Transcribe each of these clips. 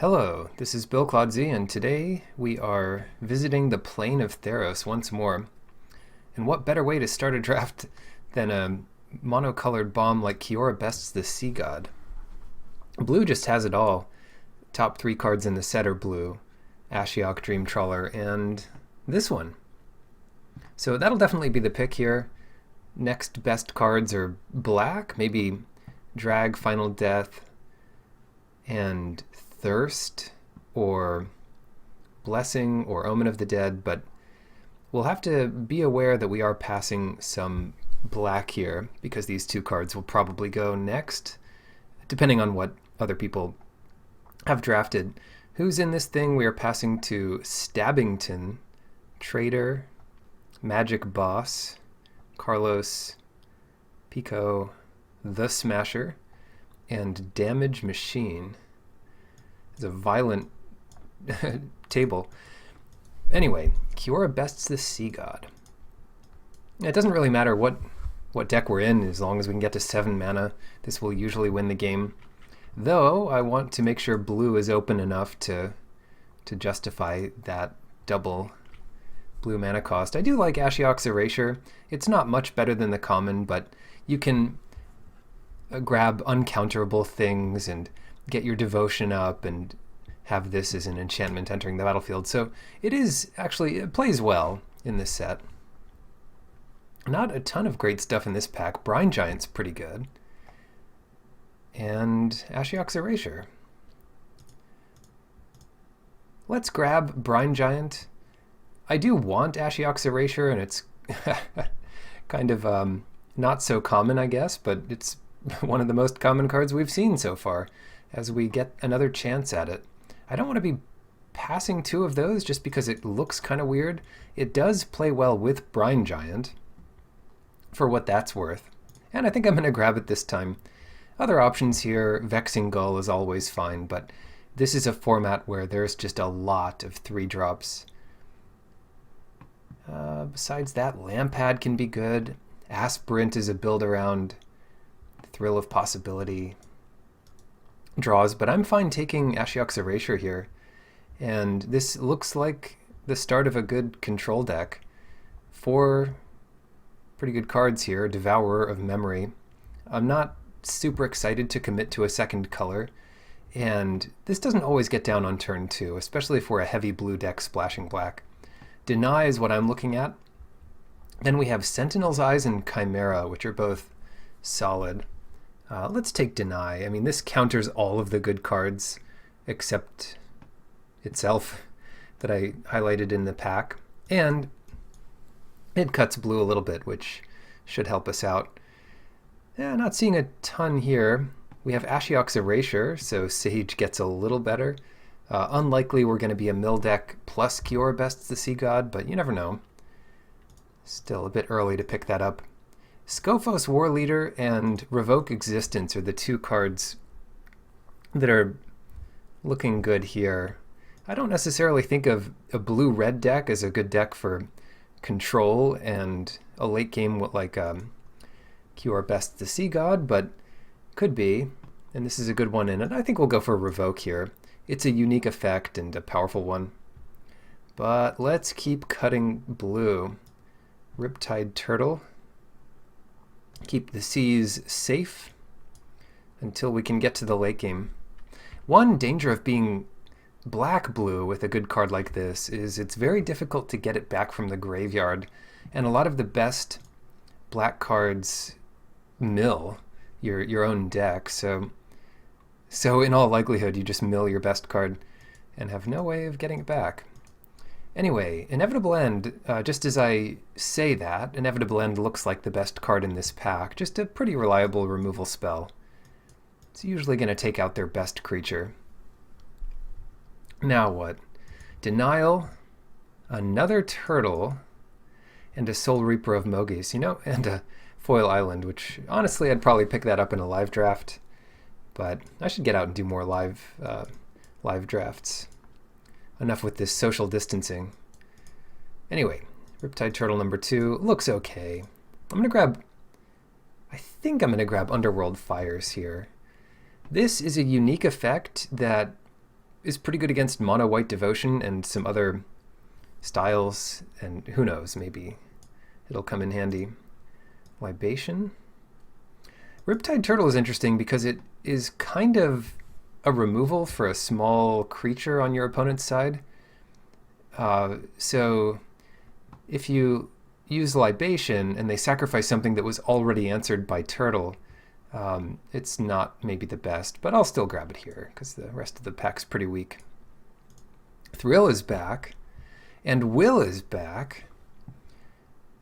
Hello, this is Bill Claudsey, and today we are visiting the plane of Theros once more. And what better way to start a draft than a monocolored bomb like Kiora Best's the Sea God? Blue just has it all. Top three cards in the set are blue. Ashiok, Dream Trawler, and this one. So that'll definitely be the pick here. Next best cards are black, maybe Drag, Final Death, and Thirst, or Blessing, or Omen of the Dead, but we'll have to be aware that we are passing some black here, because these two cards will probably go next, depending on what other people have drafted. Who's in this thing? We are passing to Stabbington, Trader, Magic Boss, Carlos, Pico, The Smasher, and Damage Machine. It's a violent table. Anyway, Kiora Best's the Sea God. It doesn't really matter what deck we're in, as long as we can get to 7 mana. This will usually win the game. Though, I want to make sure blue is open enough to justify that double blue mana cost. I do like Ashiok's Erasure. It's not much better than the common, but you can grab uncounterable things and get your devotion up and have this as an enchantment entering the battlefield. So it plays well in this set. Not a ton of great stuff in this pack. Brine Giant's pretty good. And Ashiok's Erasure. Let's grab Brine Giant. I do want Ashiok's Erasure, and it's kind of not so common, I guess, but it's one of the most common cards we've seen so far, as we get another chance at it. I don't want to be passing two of those just because it looks kind of weird. It does play well with Brine Giant, for what that's worth, and I think I'm going to grab it this time. Other options here, Vexing Gull is always fine, but this is a format where there's just a lot of 3-drops. Besides that, Lampad can be good. Aspirant is a build around Thrill of Possibility draws, but I'm fine taking Ashiok's Erasure here. And this looks like the start of a good control deck. 4 pretty good cards here. Devourer of Memory. I'm not super excited to commit to a second color, and this doesn't always get down on turn 2, especially for a heavy blue deck splashing black. Deny is what I'm looking at. Then we have Sentinel's Eyes and Chimera, which are both solid. Let's take Deny. I mean, this counters all of the good cards except itself that I highlighted in the pack, and it cuts blue a little bit, which should help us out. Yeah, not seeing a ton here. We have Ashiok's Erasure, so Sage gets a little better. Unlikely we're going to be a mill deck plus Kiora Best's the Sea God, but you never know. Still a bit early to pick that up. Skophos War Leader and Revoke Existence are the two cards that are looking good here. I don't necessarily think of a blue-red deck as a good deck for control and a late game like Kiora Best's the Sea God, but could be, and this is a good one in it. I think we'll go for Revoke here. It's a unique effect and a powerful one. But let's keep cutting blue. Riptide Turtle. Keep the seas safe until we can get to the late game. One danger of being black-blue with a good card like this is it's very difficult to get it back from the graveyard, and a lot of the best black cards mill your own deck, so in all likelihood you just mill your best card and have no way of getting it back. Anyway, Inevitable End, just as I say that, Inevitable End looks like the best card in this pack, just a pretty reliable removal spell. It's usually going to take out their best creature. Now what? Denial, another Turtle, and a Soul Reaper of Mogis, and a Foil Island, which honestly I'd probably pick that up in a live draft, but I should get out and do more live drafts. Enough with this social distancing. Anyway, Riptide Turtle number 2 looks okay. I think I'm going to grab Underworld Fires here. This is a unique effect that is pretty good against mono white devotion and some other styles, and who knows, maybe it'll come in handy. Libation. Riptide Turtle is interesting because it is kind of a removal for a small creature on your opponent's side. So if you use Libation and they sacrifice something that was already answered by Turtle, it's not maybe the best, but I'll still grab it here because the rest of the pack's pretty weak. Thrill is back, and Will is back,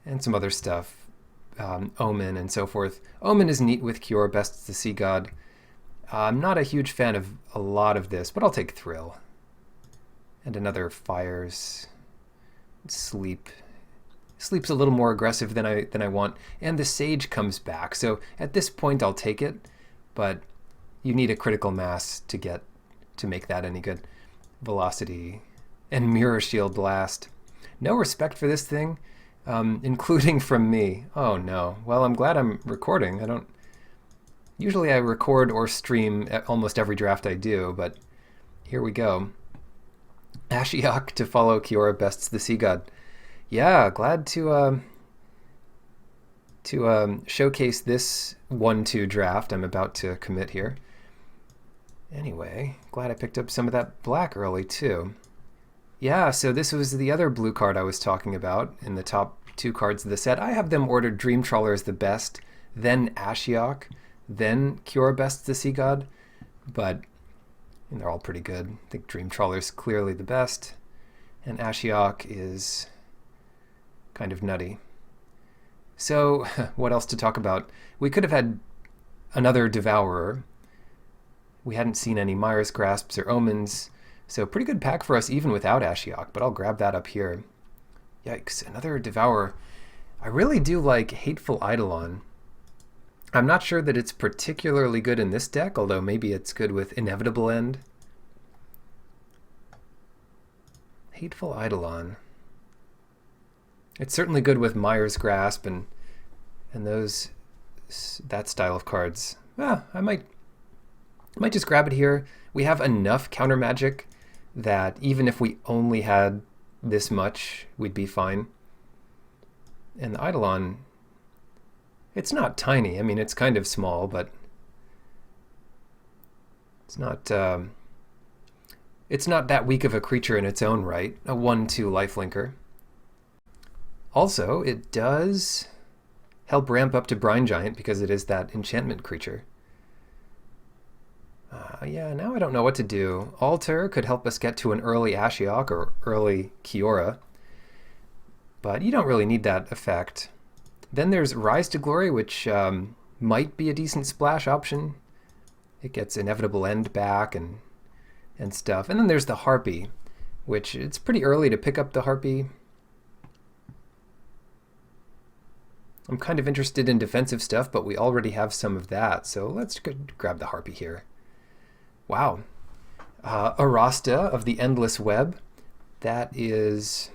and some other stuff. Omen and so forth. Omen is neat with Cure, Best the Sea God. I'm not a huge fan of a lot of this, but I'll take Thrill. And another Fires. Sleep. Sleep's a little more aggressive than I want. And the Sage comes back. So at this point I'll take it, but you need a critical mass to make that any good. Velocity. And Mirror Shield Blast. No respect for this thing. Including from me. Oh no. Well, I'm glad I'm recording. Usually I record or stream almost every draft I do, but here we go. Ashiok to follow Kiora Best's the Sea God. Yeah, glad to showcase this 1-2 draft I'm about to commit here. Anyway, glad I picked up some of that black early too. Yeah, so this was the other blue card I was talking about in the top 2 cards of the set. I have them ordered Dream Trawler as the best, then Ashiok, then Cure Best the Sea God, but they're all pretty good. I think Dream Trawler's clearly the best, and Ashiok is kind of nutty. So, what else to talk about? We could have had another Devourer. We hadn't seen any Myra's Grasps or Omens. So pretty good pack for us even without Ashiok, but I'll grab that up here. Yikes, another Devourer. I really do like Hateful Eidolon. I'm not sure that it's particularly good in this deck, although maybe it's good with Inevitable End. Hateful Eidolon. It's certainly good with Myra's Grasp and that style of cards. I might just grab it here. We have enough counter magic that even if we only had this much, we'd be fine. And the Eidolon, it's not tiny. I mean, it's kind of small, but it's not that weak of a creature in its own right. A 1/2 lifelinker. Also, it does help ramp up to Brine Giant because it is that enchantment creature. Yeah, now I don't know what to do. Alter could help us get to an early Ashiok or early Kiora, but you don't really need that effect. Then there's Rise to Glory, which might be a decent splash option. It gets Inevitable End back and stuff. And then there's the Harpy, which it's pretty early to pick up the Harpy. I'm kind of interested in defensive stuff, but we already have some of that, so let's grab the Harpy here. Wow. Arasta of the Endless Web. That is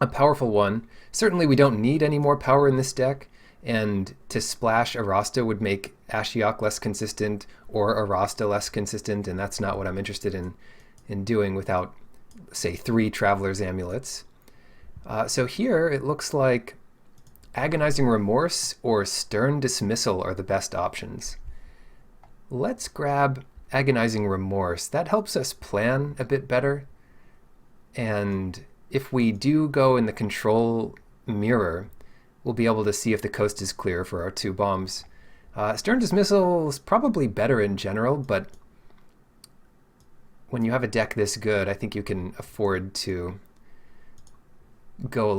a powerful one. Certainly we don't need any more power in this deck, and to splash Arasta would make Ashiok less consistent or Arasta less consistent, and that's not what I'm interested in doing without, say, 3 Traveler's Amulets. So here it looks like Agonizing Remorse or Stern Dismissal are the best options. Let's grab Agonizing Remorse. That helps us plan a bit better. And if we do go in the control mirror, we'll be able to see if the coast is clear for our 2 bombs. Stern Dismissal is probably better in general, but when you have a deck this good, I think you can afford to go a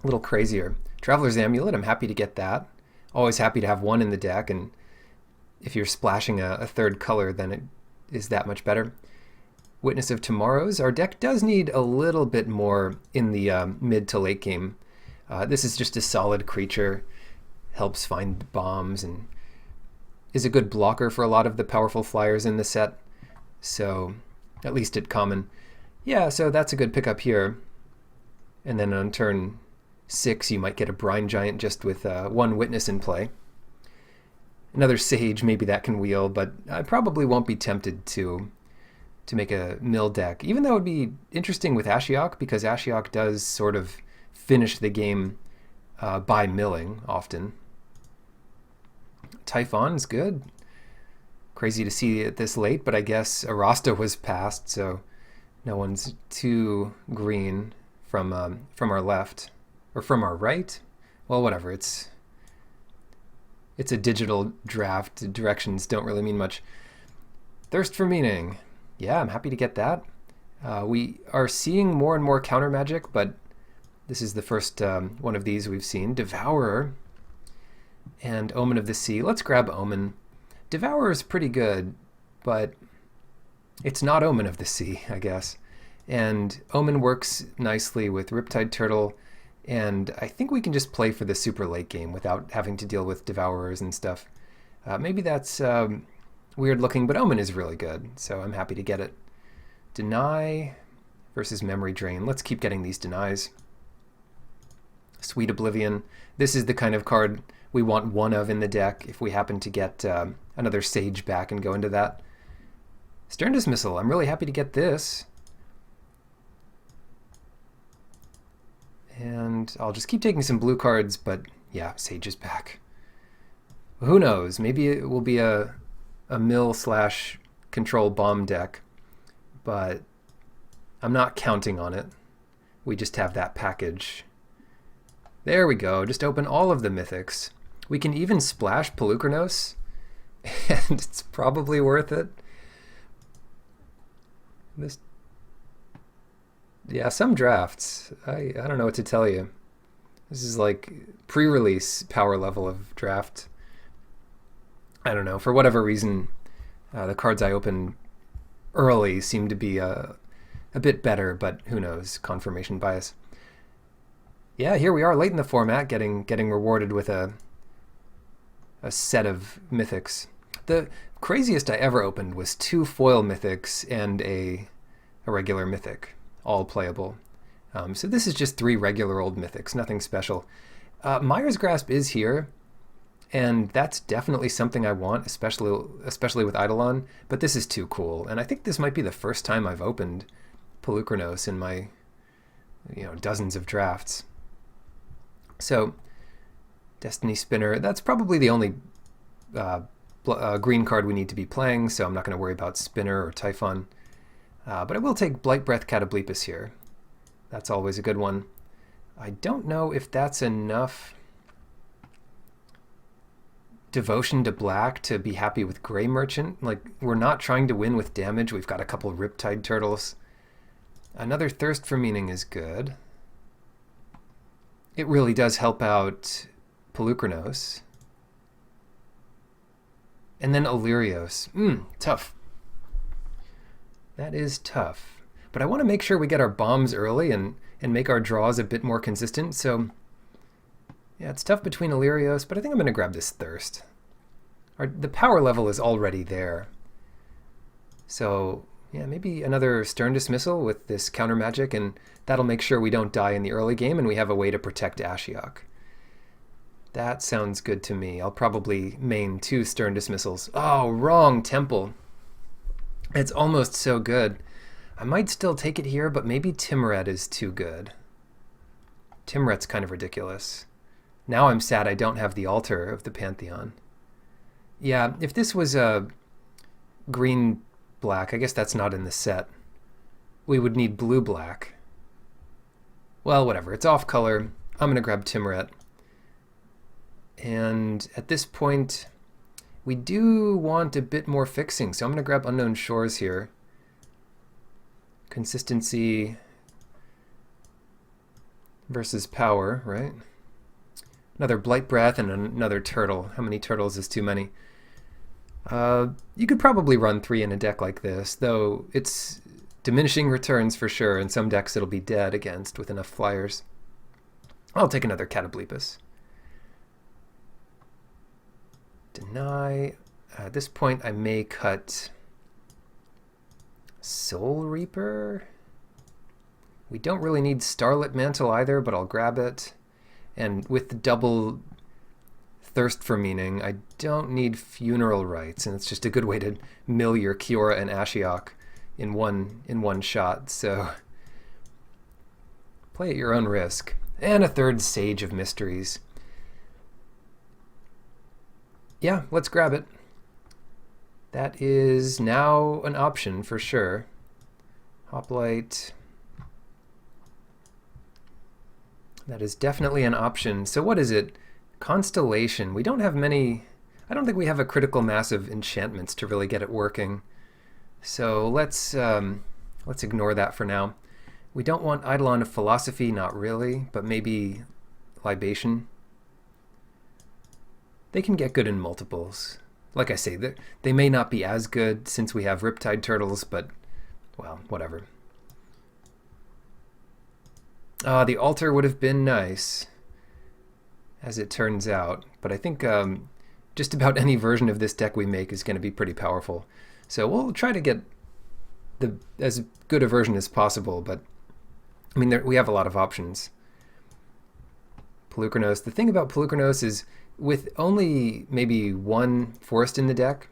little crazier. Traveler's Amulet, I'm happy to get that. Always happy to have 1 in the deck, and if you're splashing a 3rd color, then it is that much better. Witness of Tomorrows. Our deck does need a little bit more in the mid to late game. This is just a solid creature, helps find bombs, and is a good blocker for a lot of the powerful flyers in the set. So, at least at common. Yeah, so that's a good pickup here. And then on turn 6, you might get a Brine Giant just with 1 Witness in play. Another Sage, maybe that can wheel, but I probably won't be tempted to to make a mill deck, even though it would be interesting with Ashiok, because Ashiok does sort of finish the game by milling often. Typhon's good. Crazy to see it this late, but I guess Arasta was passed, so no one's too green from our left. Or from our right? Well, whatever. It's a digital draft. Directions don't really mean much. Thirst for Meaning. Yeah, I'm happy to get that. We are seeing more and more counter magic, but this is the first one of these we've seen. Devourer and Omen of the Sea. Let's grab Omen. Devourer is pretty good, but it's not Omen of the Sea, I guess. And Omen works nicely with Riptide Turtle, and I think we can just play for the super late game without having to deal with Devourers and stuff. Maybe that's weird looking, but Omen is really good, so I'm happy to get it. Deny versus Memory Drain. Let's keep getting these denies. Sweet Oblivion. This is the kind of card we want one of in the deck if we happen to get another Sage back and go into that. Stern Dismissal. I'm really happy to get this. And I'll just keep taking some blue cards, but yeah, Sage is back. Who knows? Maybe it will be a mill/control bomb deck, but I'm not counting on it. We just have that package. There we go. Just open all of the Mythics. We can even splash Pelucranos, and it's probably worth it. Yeah, some drafts. I don't know what to tell you. This is like pre-release power level of draft. I don't know. For whatever reason, the cards I opened early seem to be a bit better, but who knows? Confirmation bias. Yeah, here we are late in the format, getting rewarded with a set of Mythics. The craziest I ever opened was 2 foil Mythics and a regular Mythic, all playable. So this is just 3 regular old Mythics, nothing special. Mire's Grasp is here, and that's definitely something I want, especially with Eidolon, but this is too cool. And I think this might be the first time I've opened Pelucranos in my dozens of drafts. So Destiny Spinner, that's probably the only green card we need to be playing, so I'm not going to worry about Spinner or Typhon. But I will take Blight Breath Catoblepus here. That's always a good one. I don't know if that's enough Devotion to Black to be happy with Grey Merchant. Like, we're not trying to win with damage. We've got a couple Riptide Turtles. Another Thirst for Meaning is good. It really does help out Pelucranos. And then Illyrios. Tough. That is tough. But I want to make sure we get our bombs early and make our draws a bit more consistent. So, yeah, it's tough between Illyrios, but I think I'm going to grab this Thirst. The power level is already there. So, yeah, maybe another Stern Dismissal with this counter magic, and that'll make sure we don't die in the early game and we have a way to protect Ashiok. That sounds good to me. I'll probably main 2 Stern Dismissals. Oh, wrong Temple. It's almost so good. I might still take it here, but maybe Timuret is too good. Timuret's kind of ridiculous. Now I'm sad I don't have the Altar of the Pantheon. Yeah, if this was a green-black, I guess that's not in the set. We would need blue-black. Well, whatever. It's off color. I'm going to grab Timuret. And at this point, we do want a bit more fixing, so I'm going to grab Unknown Shores here. Consistency versus power, right? Another Blight Breath and another Turtle. How many turtles is too many? You could probably run 3 in a deck like this, though it's diminishing returns for sure. In some decks it'll be dead against with enough flyers. I'll take another Catoblepus. Deny. At this point I may cut Soul Reaper. We don't really need Starlit Mantle either, but I'll grab it. And with the double Thirst for Meaning, I don't need Funeral Rites, and it's just a good way to mill your Kiora and Ashiok in one shot. So play at your own risk. And a third Sage of Mysteries. Yeah, let's grab it. That is now an option for sure. Hoplite. That is definitely an option. So what is it? Constellation. We don't have many... I don't think we have a critical mass of enchantments to really get it working. So let's ignore that for now. We don't want Eidolon of Philosophy, not really, but maybe Libation. They can get good in multiples. Like I say, they may not be as good since we have Riptide Turtles, but, well, whatever. The altar would have been nice, as it turns out, but I think just about any version of this deck we make is going to be pretty powerful. So we'll try to get as good a version as possible, but I mean, we have a lot of options. Polukranos. The thing about Polukranos is with only maybe one forest in the deck,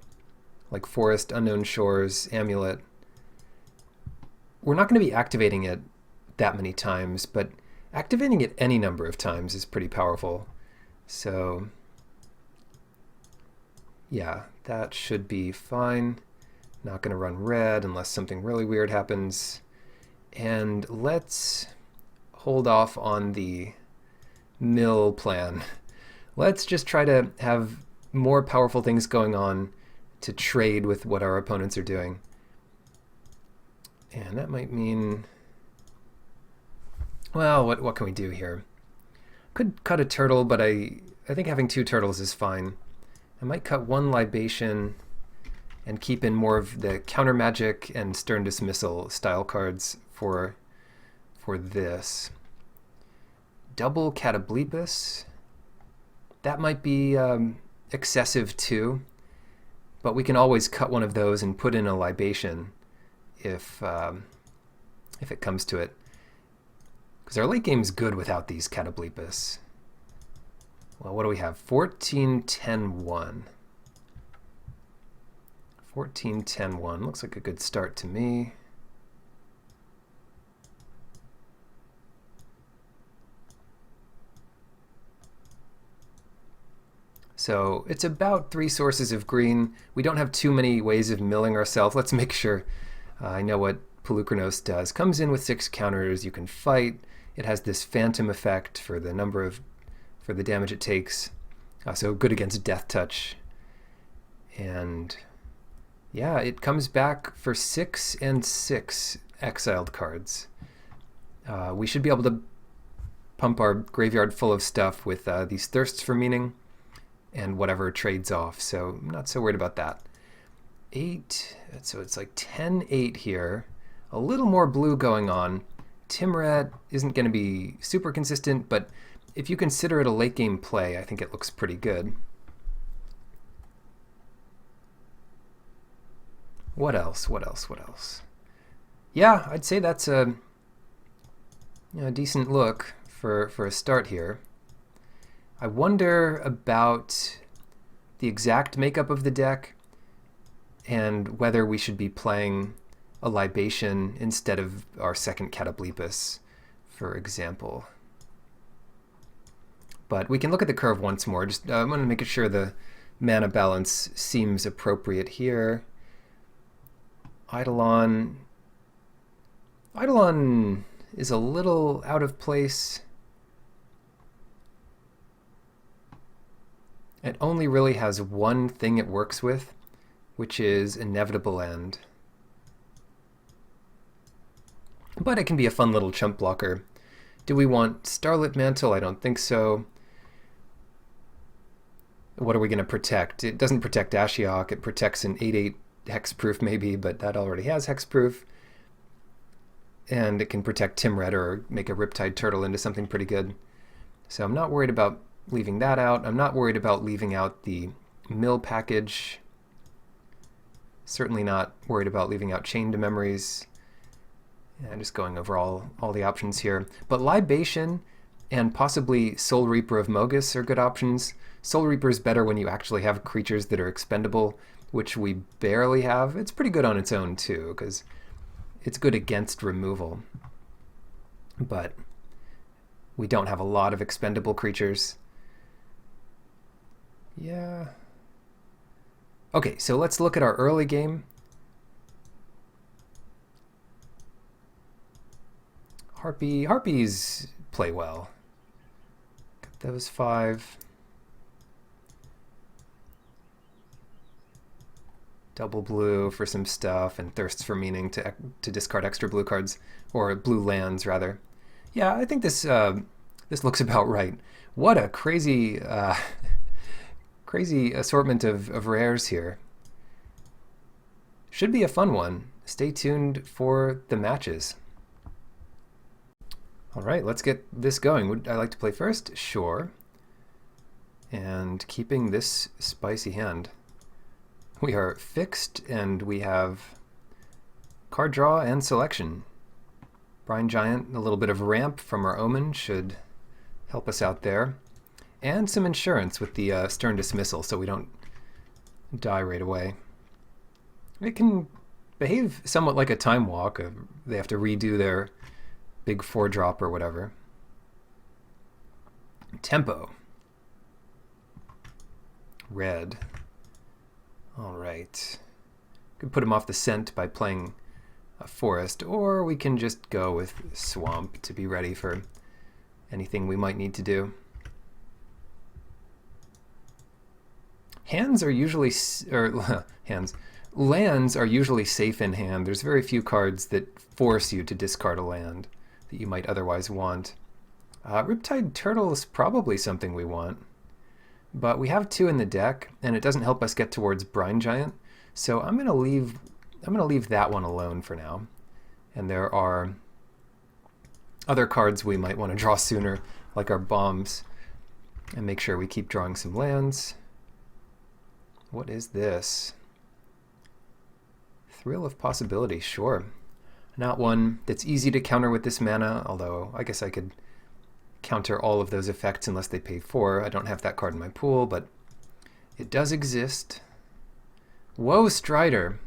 like Forest, Unknown Shores, Amulet, we're not going to be activating it that many times, but activating it any number of times is pretty powerful. So yeah, that should be fine. Not going to run red unless something really weird happens. And let's hold off on the mill plan. Let's just try to have more powerful things going on to trade with what our opponents are doing. And that might mean... well, what can we do here? Could cut a turtle, but I think having 2 turtles is fine. I might cut 1 libation and keep in more of the counter magic and stern dismissal style cards for this. Double Catoblepus. That might be excessive too, but we can always cut one of those and put in a libation if it comes to it. Because our late game's good without these Catoblepus. Well, what do we have? 14-10-1. 14-10-1. Looks like a good start to me. So it's about 3 sources of green. We don't have too many ways of milling ourselves. Let's make sure I know what Polukranos does. Comes in with 6 counters. You can fight. It has this phantom effect for the for the damage it takes. So good against Death Touch. And yeah, it comes back for 6 and 6 exiled cards. We should be able to pump our graveyard full of stuff with these Thirsts for Meaning and whatever trades off, so I'm not so worried about that. 8, so it's like 10-8 here. A little more blue going on. Timrat isn't going to be super consistent, but if you consider it a late game play, I think it looks pretty good. What else? What else? What else? Yeah, I'd say that's a decent look for a start here. I wonder about the exact makeup of the deck and whether we should be playing a libation instead of our second Catoblepus, for example. But we can look at the curve once more. Just I'm going to make sure the mana balance seems appropriate here. Eidolon is a little out of place. It only really has one thing it works with, which is Inevitable End. But it can be a fun little chump blocker. Do we want Starlit Mantle? I don't think so. What are we going to protect? It doesn't protect Ashiok. It protects an 8/8 hexproof maybe, but that already has hexproof. And it can protect Timret or make a Riptide Turtle into something pretty good. So I'm not worried about leaving that out. I'm not worried about leaving out the mill package. Certainly not worried about leaving out Chain to Memories. Yeah, just going over all the options here. But Libation and possibly Soul Reaper of Mogus are good options. Soul Reaper is better when you actually have creatures that are expendable, which we barely have. It's pretty good on its own too, because it's good against removal, but we don't have a lot of expendable creatures. Yeah. Okay, so let's look at our early game. Harpies play well. Got those 5. Double blue for some stuff, and Thirsts for Meaning to discard extra blue cards, or blue lands rather. Yeah, I think this this looks about right. What a crazy crazy assortment of rares here. Should be a fun one. Stay tuned for the matches. All right, let's get this going. Would I like to play first? Sure. And keeping this spicy hand. We are fixed, and we have card draw and selection. Brine Giant, a little bit of ramp from our Omen should help us out there. And some insurance with the Stern Dismissal, so we don't die right away. It can behave somewhat like a Time Walk. They have to redo their big 4-drop or whatever. Tempo. Red. All right. Could put him off the scent by playing a forest, or we can just go with swamp to be ready for anything we might need to do. Lands are usually safe in hand. There's very few cards that force you to discard a land that you might otherwise want. Riptide Turtle is probably something we want. But we have 2 in the deck, and it doesn't help us get towards Brine Giant, so I'm gonna leave that one alone for now. And there are other cards we might want to draw sooner, like our bombs, and make sure we keep drawing some lands. What is this? Thrill of Possibility, sure. Not one that's easy to counter with this mana, although I guess I could counter all of those effects unless they pay 4. I don't have that card in my pool, but it does exist. Whoa, Strider.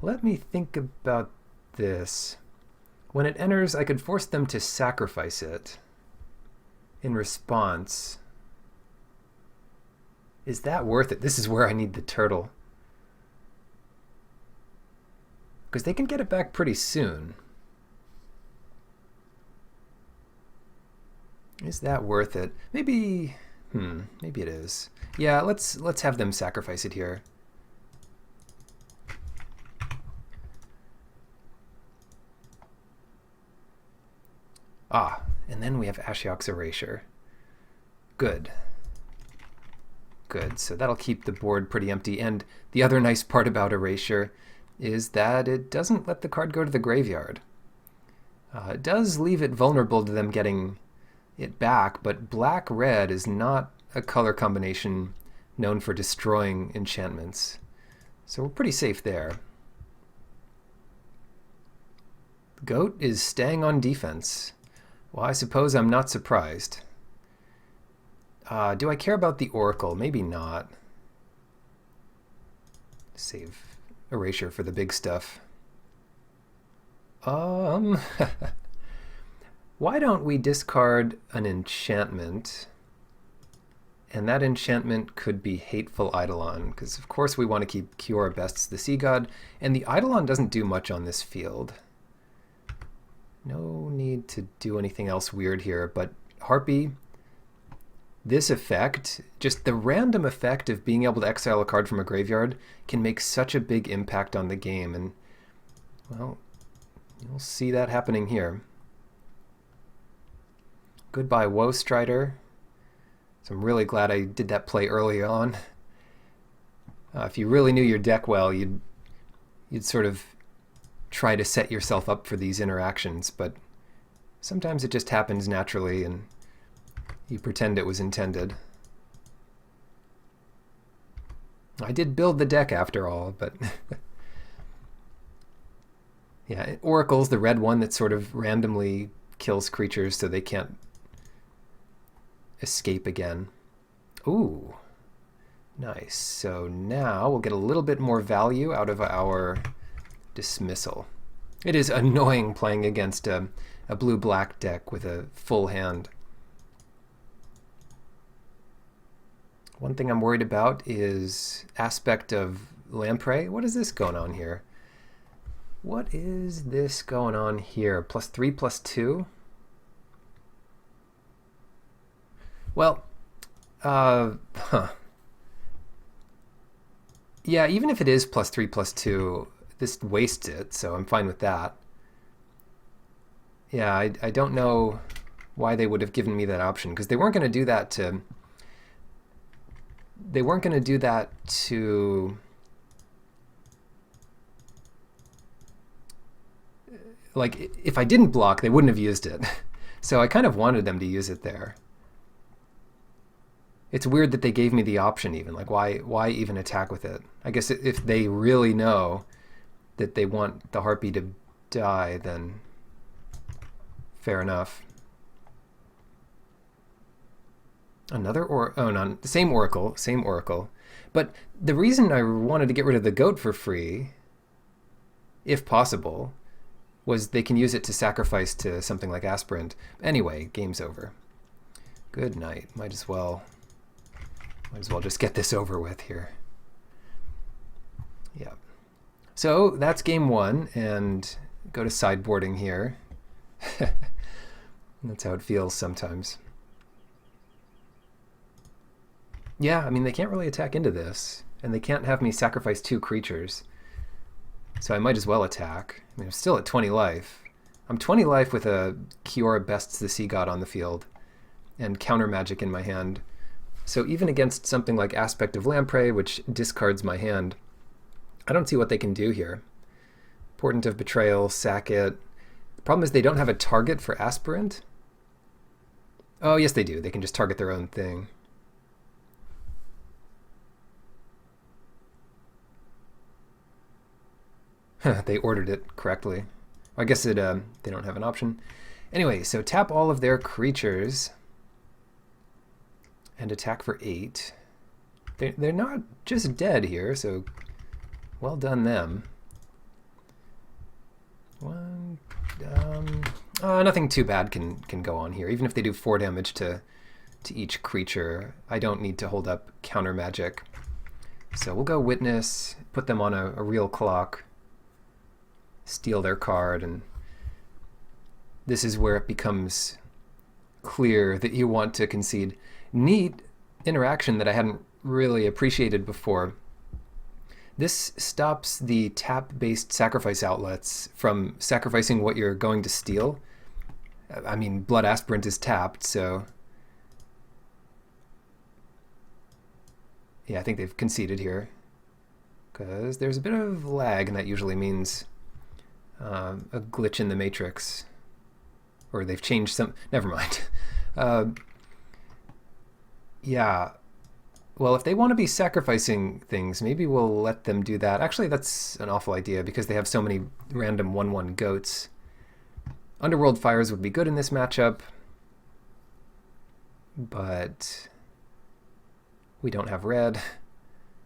Let me think about this. When it enters, I could force them to sacrifice it in response. Is that worth it? This is where I need the turtle. Because they can get it back pretty soon. Is that worth it? Maybe, maybe it is. Yeah, let's have them sacrifice it here. Ah, and then we have Ashiok's Erasure. Good. Good, so that'll keep the board pretty empty. And the other nice part about Erasure is that it doesn't let the card go to the graveyard. It does leave it vulnerable to them getting it back, but black-red is not a color combination known for destroying enchantments. So we're pretty safe there. Goat is staying on defense. Well, I suppose I'm not surprised. Do I care about the Oracle? Maybe not. Save Erasure for the big stuff. Why don't we discard an enchantment? And that enchantment could be Hateful Eidolon, because of course we want to keep Cure Best's the Sea God, and the Eidolon doesn't do much on this field. No need to do anything else weird here, but Harpy, this effect, just the random effect of being able to exile a card from a graveyard can make such a big impact on the game, and, well, you'll see that happening here. Goodbye, Woe Strider. So I'm really glad I did that play early on. If you really knew your deck well, you'd sort of try to set yourself up for these interactions, but sometimes it just happens naturally and you pretend it was intended. I did build the deck after all, but yeah, Oracle's the red one that sort of randomly kills creatures so they can't escape again. Ooh, nice. So now we'll get a little bit more value out of our dismissal. It is annoying playing against a blue-black deck with a full hand. One thing I'm worried about is aspect of Lamprey. What is this going on here? What is this going on here? +3, +2? Well, yeah, even if it is +3, +2, this wastes it, so I'm fine with that. Yeah, I don't know why they would have given me that option, because they weren't going to do that to... They weren't going to do that to... Like, if I didn't block, they wouldn't have used it. So I kind of wanted them to use it there. It's weird that they gave me the option even. Like, why even attack with it? I guess if they really know that they want the Harpy to die, then fair enough. Another oh no, same Oracle. But the reason I wanted to get rid of the goat for free, if possible, was they can use it to sacrifice to something like Aspirant. Anyway, game's over. Good night. Might as well just get this over with here. Yeah. So that's game one, and go to sideboarding here. That's how it feels sometimes. Yeah, I mean, they can't really attack into this, and they can't have me sacrifice 2 creatures. So I might as well attack. I mean, I'm still at 20 life. I'm 20 life with a Kiora Bests the Sea God on the field, and counter magic in my hand. So even against something like Aspect of Lamprey, which discards my hand, I don't see what they can do here. Portent of Betrayal, sack it. The problem is they don't have a target for Aspirant. Oh, yes they do. They can just target their own thing. They ordered it correctly. I guess they don't have an option. Anyway, so tap all of their creatures and attack for 8. They're not just dead here, so well done them. Nothing too bad can go on here. Even if they do 4 damage to each creature, I don't need to hold up counter magic. So we'll go Witness, put them on a real clock, steal their card, and this is where it becomes clear that you want to concede. Neat interaction that I hadn't really appreciated before. This stops the tap-based sacrifice outlets from sacrificing what you're going to steal. I mean, Blood Aspirant is tapped, so... Yeah, I think they've conceded here, because there's a bit of lag, and that usually means a glitch in the matrix. Or they've changed some... Never mind. Yeah. Well, if they want to be sacrificing things, maybe we'll let them do that. Actually, that's an awful idea because they have so many random 1/1 goats. Underworld Fires would be good in this matchup, but we don't have red.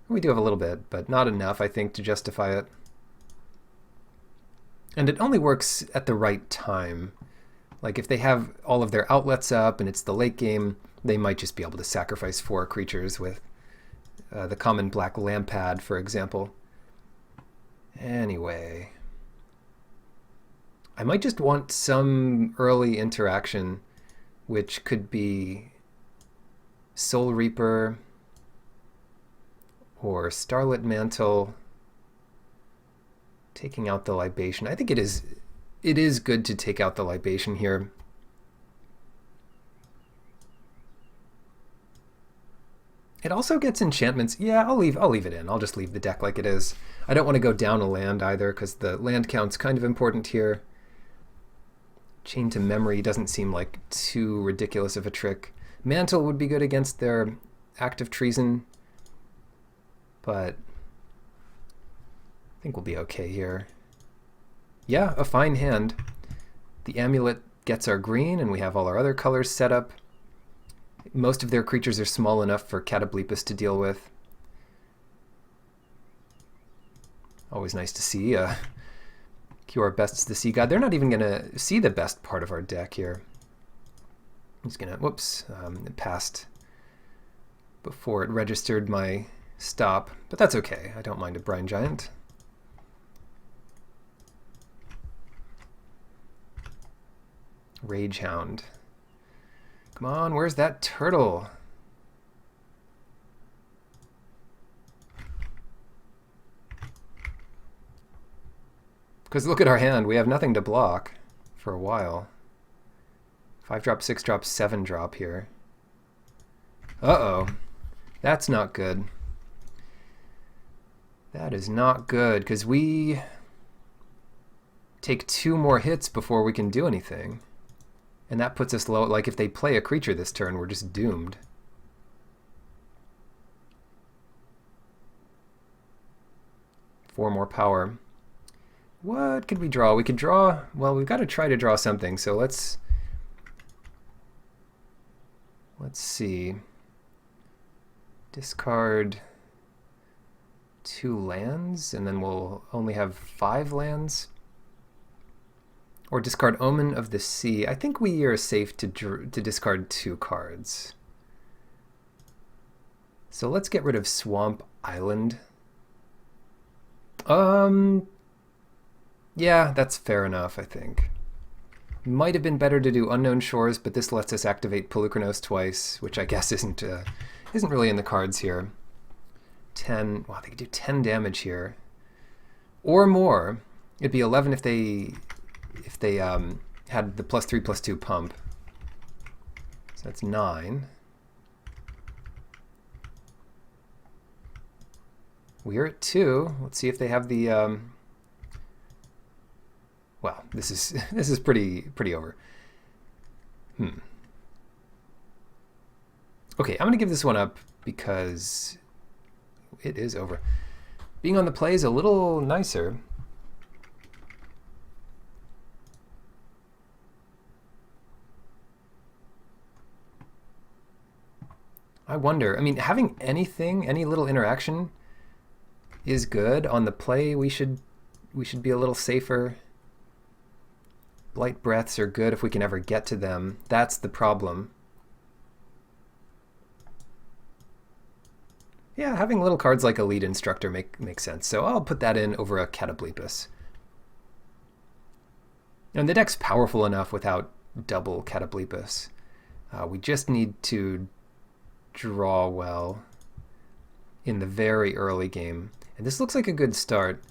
We do have a little bit, but not enough, I think, to justify it. And it only works at the right time. Like, if they have all of their outlets up and it's the late game, they might just be able to sacrifice 4 creatures with the common black Lampad, for example. Anyway, I might just want some early interaction, which could be Soul Reaper or Starlit Mantle, taking out the Libation. I think it is good to take out the Libation here. It also gets enchantments. Yeah, I'll leave it in. I'll just leave the deck like it is. I don't want to go down a land either, because the land count's kind of important here. Chain to Memory doesn't seem like too ridiculous of a trick. Mantle would be good against their Act of Treason, but I think we'll be okay here. Yeah, a fine hand. The Amulet gets our green, and we have all our other colors set up. Most of their creatures are small enough for Catoblepus to deal with. Always nice to see Cue our best to the Sea God. They're not even going to see the best part of our deck here. I'm just going to, whoops, it passed before it registered my stop, but that's okay. I don't mind a Brine Giant. Rage Hound. Come on, where's that turtle? Because look at our hand, we have nothing to block for a while. 5-drop, 6-drop, 7-drop here. Uh-oh. That's not good. That is not good, because we take 2 more hits before we can do anything. And that puts us low. Like, if they play a creature this turn, we're just doomed. Four more power. What could we draw? We could draw... Well, we've got to try to draw something, so let's see. Discard 2 lands, and then we'll only have 5 lands. Or discard Omen of the Sea. I think we are safe to discard 2 cards. So let's get rid of Swamp Island. Yeah, that's fair enough, I think. Might have been better to do Unknown Shores, but this lets us activate Polukranos twice, which I guess isn't really in the cards here. 10. Wow, they could do 10 damage here, or more. It'd be 11 if they had the +3/+2 pump. So that's 9. We're at 2. Let's see if they have the. Well, this is pretty over. Okay, I'm gonna give this one up because it is over. Being on the play is a little nicer. I wonder, I mean, having anything, any little interaction is good. On the play, we should be a little safer. Blight Breaths are good if we can ever get to them. That's the problem. Yeah, having little cards like Elite Instructor makes sense. So I'll put that in over a Cataplepus. And the deck's powerful enough without double Cataplepus. We just need to draw well in the very early game. And this looks like a good start.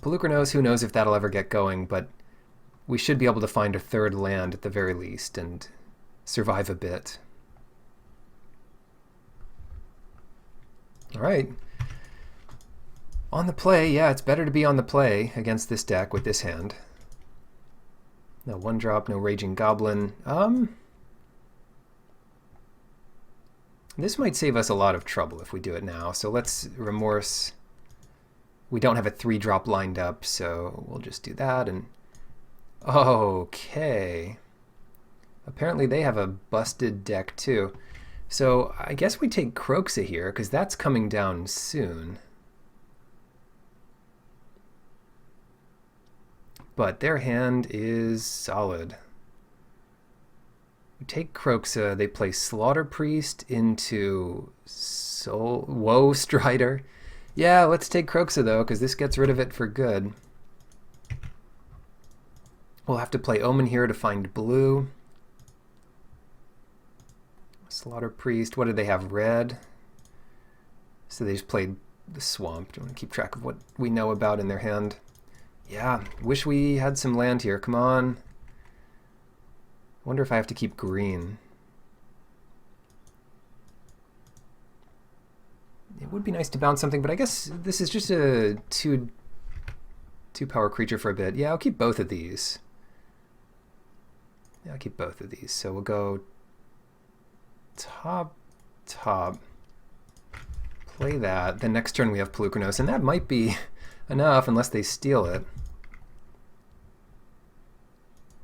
Polukranos, who knows if that'll ever get going, but we should be able to find a 3rd land at the very least and survive a bit. All right. On the play, yeah, it's better to be on the play against this deck with this hand. No 1-drop, no Raging Goblin. This might save us a lot of trouble if we do it now. So let's Remorse. We don't have a 3-drop lined up, so we'll just do that. And okay. Apparently they have a busted deck too. So I guess we take Kroxa here, because that's coming down soon. But their hand is solid. We take Kroxa, they play Slaughter Priest into Woe Strider. Yeah, let's take Kroxa though, because this gets rid of it for good. We'll have to play Omen here to find blue. Slaughter Priest, what did they have? Red. So they just played the Swamp. Do you want to keep track of what we know about in their hand? Yeah, wish we had some land here. Come on. Wonder if I have to keep green. It would be nice to bounce something, but I guess this is just a 2-power creature for a bit. Yeah, I'll keep both of these. Yeah, I'll keep both of these. So we'll go top. Play that. Then next turn we have Polukranos, and that might be enough unless they steal it.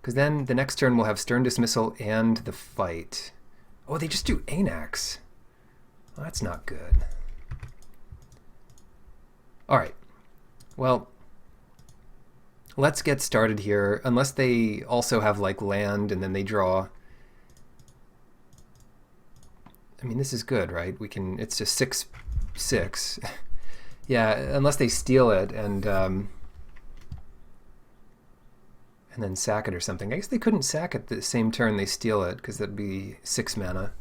Because then the next turn we'll have Stern Dismissal and the fight. Oh, they just do Anax. Well, that's not good. All right. Well, Let's get started here, unless they also have like land and then they draw. I mean, this is good, right? We can, it's just 6/6. Yeah, unless they steal it and then sack it or something. I guess they couldn't sack it the same turn they steal it, because that'd be 6 mana.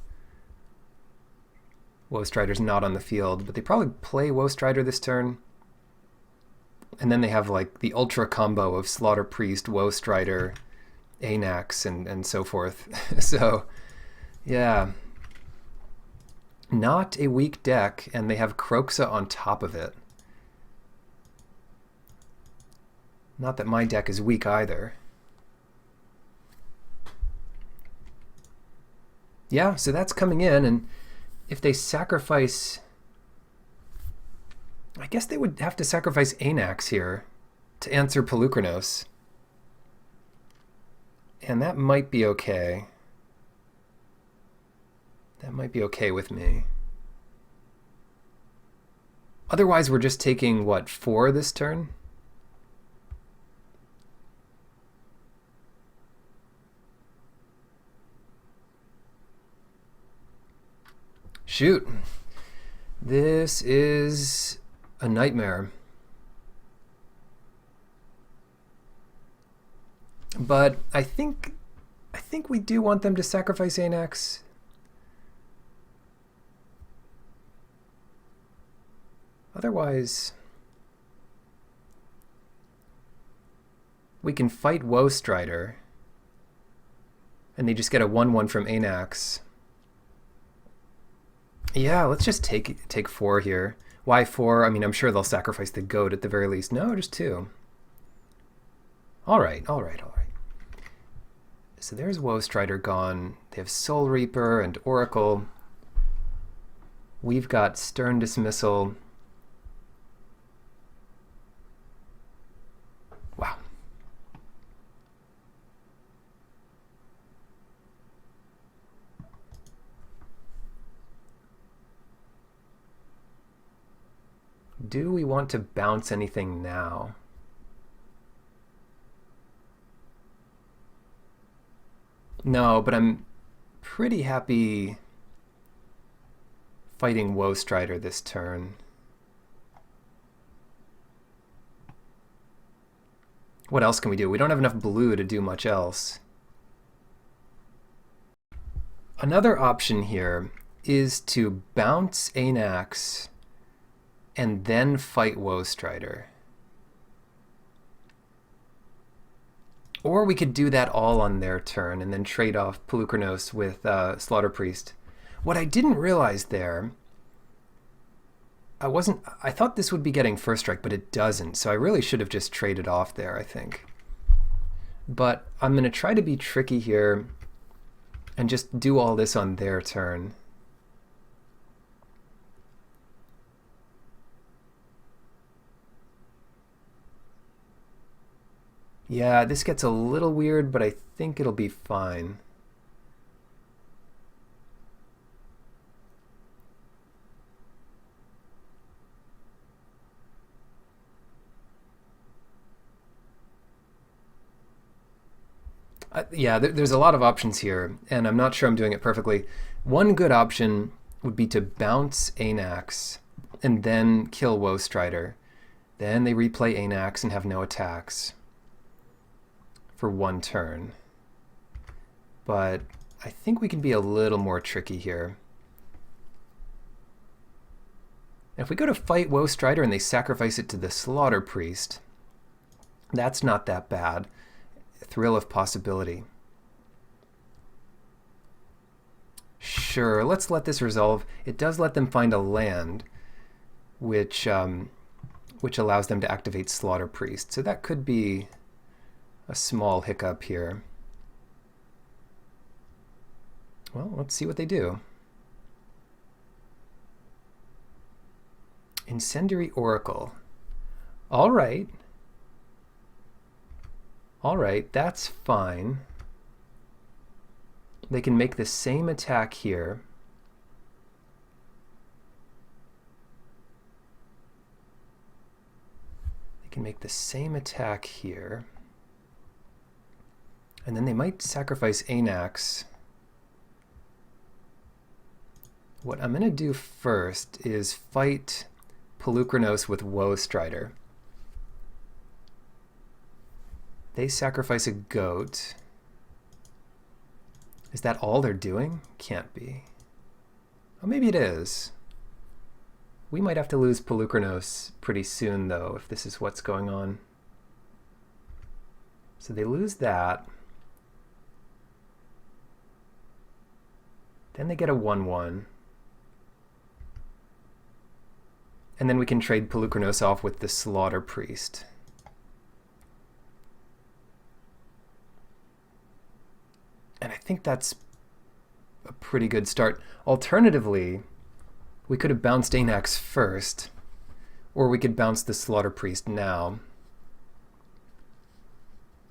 Woe Strider's not on the field, but they probably play Woe Strider this turn. And then they have like the ultra combo of Slaughter Priest, Woe Strider, Anax, and so forth. So, yeah. Not a weak deck, and they have Kroxa on top of it. Not that my deck is weak either. Yeah, so that's coming in, and if they sacrifice... I guess they would have to sacrifice Anax here to answer Polukranos. And that might be okay. That might be okay with me. Otherwise, we're just taking, what, 4 this turn? Shoot. This is a nightmare. But I think we do want them to sacrifice Anax. Otherwise, we can fight Woe Strider, and they just get a 1/1 from Anax. Yeah, let's just take 4 here. Why 4? I mean, I'm sure they'll sacrifice the goat at the very least. No, just 2. All right, all right, all right. So there's Woe Strider gone. They have Soul Reaper and Oracle. We've got Stern Dismissal. Wow. Do we want to bounce anything now? No, but I'm pretty happy fighting Woe Strider this turn. What else can we do? We don't have enough blue to do much else. Another option here is to bounce Anax and then fight Woe Strider. Or we could do that all on their turn and then trade off Polukranos with Slaughter Priest. What I didn't realize there, I thought this would be getting first strike, but it doesn't, so I really should have just traded off there, I think. But I'm going to try to be tricky here and just do all this on their turn. Yeah, this gets a little weird, but I think it'll be fine. Yeah, there's a lot of options here, and I'm not sure I'm doing it perfectly. One good option would be to bounce Anax and then kill Woe Strider. Then they replay Anax and have no attacks for 1 turn. But I think we can be a little more tricky here. If we go to fight Woe Strider and they sacrifice it to the Slaughter Priest, that's not that bad. Thrill of Possibility. Sure, let's let this resolve. It does let them find a land, which allows them to activate Slaughter Priest. So that could be a small hiccup here. Well, let's see what they do. Incendiary Oracle. All right. All right, that's fine. They can make the same attack here. can make the same attack here. And then they might sacrifice Anax. What I'm going to do first is fight Pelucranos with Woe Strider. They sacrifice a goat. Is that all they're doing? Can't be. Oh, maybe it is. We might have to lose Pelucranos pretty soon, though, if this is what's going on. So they lose that. Then they get a 1/1. And then we can trade Pelucranos off with the Slaughter Priest. And I think that's a pretty good start. Alternatively, we could have bounced Anax first, or we could bounce the Slaughter Priest now.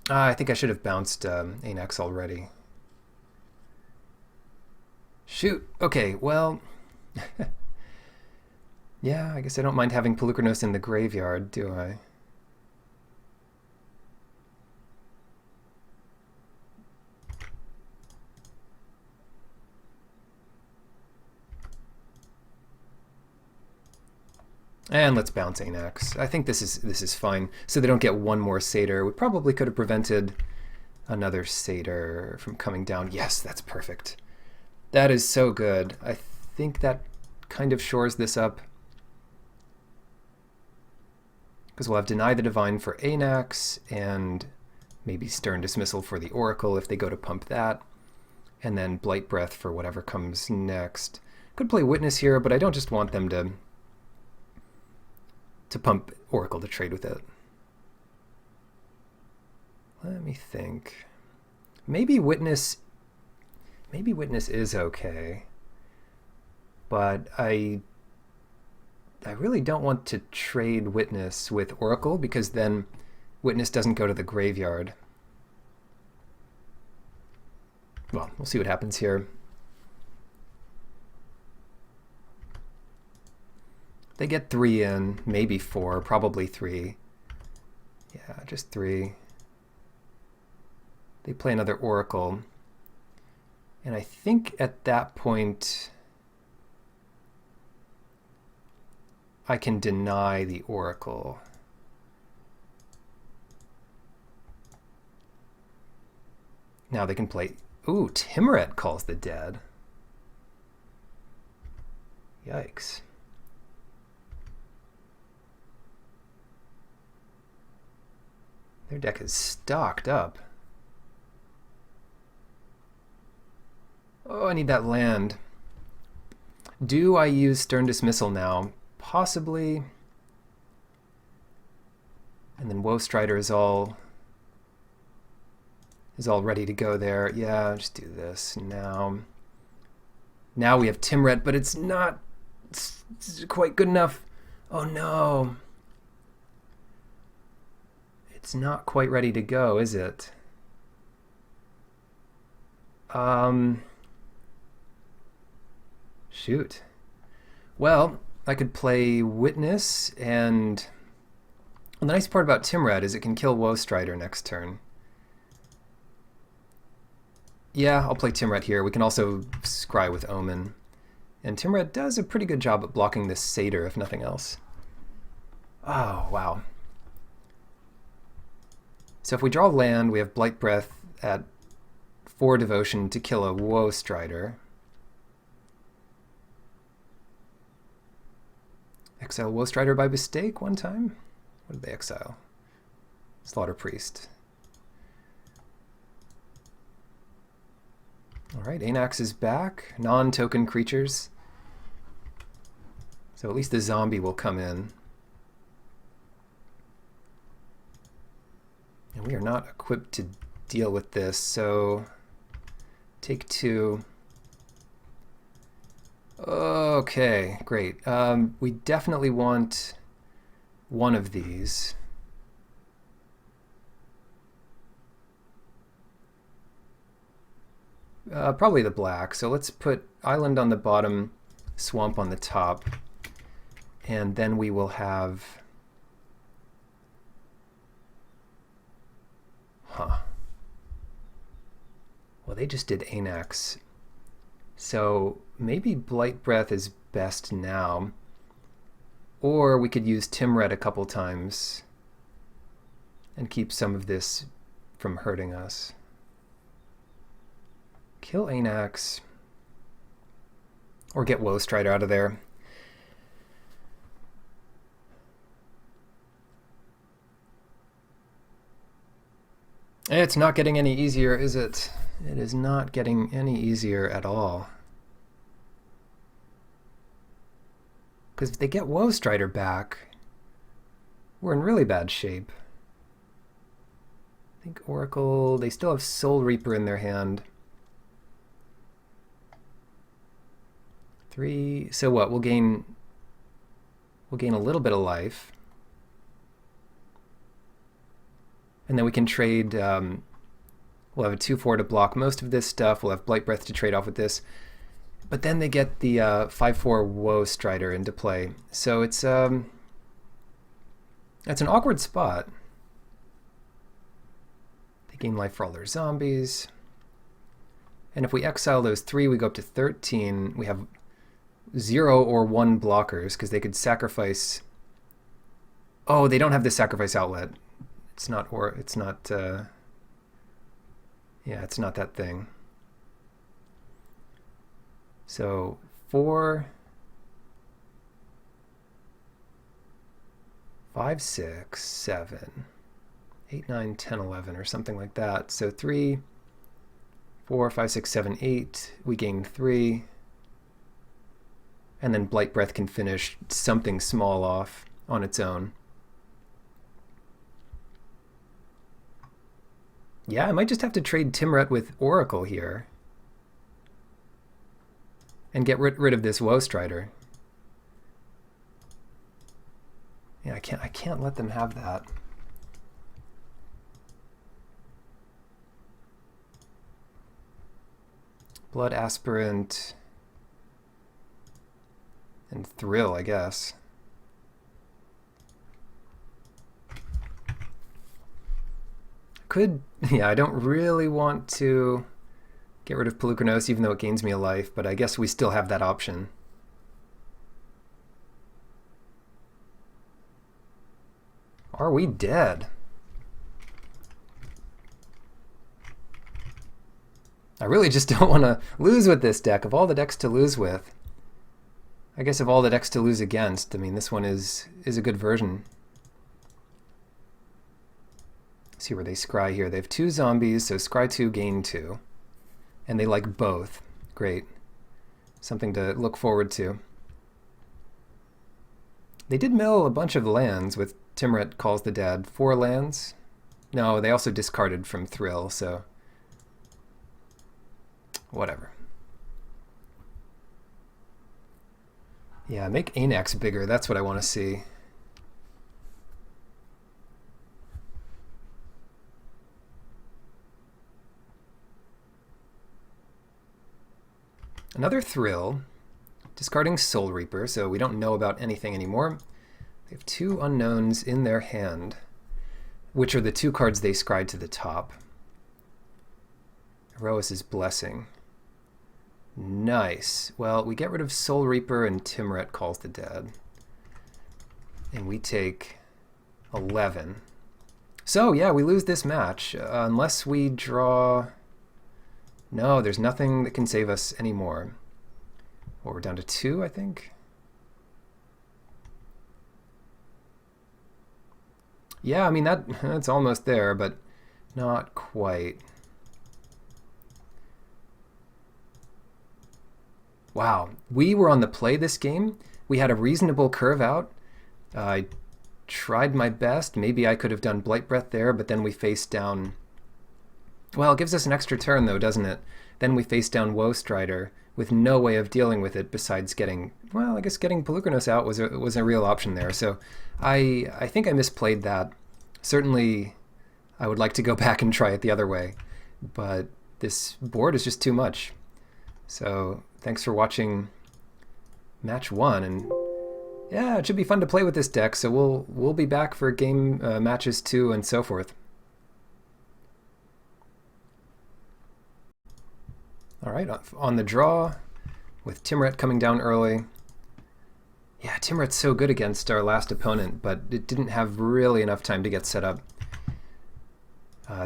I think I should have bounced Anax already. Shoot. Okay, well... yeah, I guess I don't mind having Pelucranos in the graveyard, do I? And let's bounce Anax. I think this is fine. So they don't get one more Satyr. We probably could have prevented another Satyr from coming down. Yes, that's perfect. That is so good. I think that kind of shores this up. Because we'll have Deny the Divine for Anax, and maybe Stern Dismissal for the Oracle if they go to pump that. And then Blight Breath for whatever comes next. Could play Witness here, but I don't just want them to pump Oracle to trade with it. Let me think. Maybe Witness is okay. But I really don't want to trade Witness with Oracle, because then Witness doesn't go to the graveyard. Well, we'll see what happens here. They get 3 in, maybe 4, probably 3. Yeah, just 3. They play another Oracle. And I think at that point I can deny the Oracle. Now they can play... Ooh, Timuret calls the dead. Yikes. Their deck is stocked up. Oh, I need that land. Do I use Stern Dismissal now? Possibly. And then Woe Strider is all ready to go there. Yeah, just do this now. Now we have Timuret, but it's not quite good enough. Oh no. It's not quite ready to go, is it? Shoot. Well, I could play Witness, and well, the nice part about Timuret is it can kill Woe Strider next turn. Yeah, I'll play Timuret here. We can also scry with Omen. And Timuret does a pretty good job at blocking this Satyr, if nothing else. Oh, wow. So if we draw land, we have Blight Breath at 4 Devotion to kill a Woe Strider. Exile Woe Strider by mistake one time? What did they exile? Slaughter Priest. Alright, Anax is back. Non-token creatures. So at least the zombie will come in. And we are not equipped to deal with this, so take 2. Okay, great. We definitely want one of these. Probably the black. So let's put Island on the bottom, Swamp on the top, and then we will have they just did Anax. So maybe Blight Breath is best now. Or we could use Timret a couple times and keep some of this from hurting us. Kill Anax. Or get Woe Strider out of there. It's not getting any easier, is it? It is not getting any easier at all. Because if they get Woe Strider back, we're in really bad shape. I think Oracle, they still have Soul Reaper in their hand. 3, so what? We'll gain a little bit of life. And then we can trade, we'll have a 2/4 to block most of this stuff. We'll have Blight Breath to trade off with this. But then they get the 5/4 Woe Strider into play. So it's an awkward spot. They gain life for all their zombies. And if we exile those 3, we go up to 13. We have 0 or 1 blockers because they could sacrifice. Oh, they don't have the sacrifice outlet. It's not, yeah, it's not that thing. So 4, 5, 6, 7, 8, 9, 10, 11, or something like that. So 3, 4, 5, 6, 7, 8. We gain 3. And then Blight Breath can finish something small off on its own. Yeah, I might just have to trade Timret with Oracle here. And get rid of this Woe Strider. Yeah, I can't let them have that. Blood Aspirant and Thrill, I guess. Yeah, I don't really want to get rid of Pelucranos, even though it gains me a life, but I guess we still have that option. Are we dead? I really just don't want to lose with this deck. Of all the decks to lose with, I guess of all the decks to lose against, I mean, this one is a good version. See where they scry here. They have 2 zombies, so scry 2, gain 2. And they like both. Great. Something to look forward to. They did mill a bunch of lands with Timret Calls the Dead. 4 lands? No, they also discarded from Thrill, so whatever. Yeah, make Anax bigger. That's what I want to see. Another Thrill, discarding Soul Reaper, so we don't know about anything anymore. They have 2 unknowns in their hand, which are the 2 cards they scried to the top. Herois' Blessing. Nice. Well, we get rid of Soul Reaper and Timret Calls the Dead. And we take 11. So, yeah, we lose this match, unless we draw... No, there's nothing that can save us anymore. Well, we're down to 2, I think. Yeah, I mean, that's almost there, but not quite. Wow, we were on the play this game. We had a reasonable curve out. I tried my best. Maybe I could have done Blight Breath there, but then we faced down... Well, it gives us an extra turn, though, doesn't it? Then we face down Woe Strider with no way of dealing with it besides getting... Well, I guess getting Pelucranos out was a real option there. So I think I misplayed that. Certainly, I would like to go back and try it the other way. But this board is just too much. So thanks for watching match 1. And yeah, it should be fun to play with this deck. So we'll be back for game matches 2 and so forth. All right, on the draw with Timuret coming down early. Yeah, Timuret's so good against our last opponent, but it didn't have really enough time to get set up.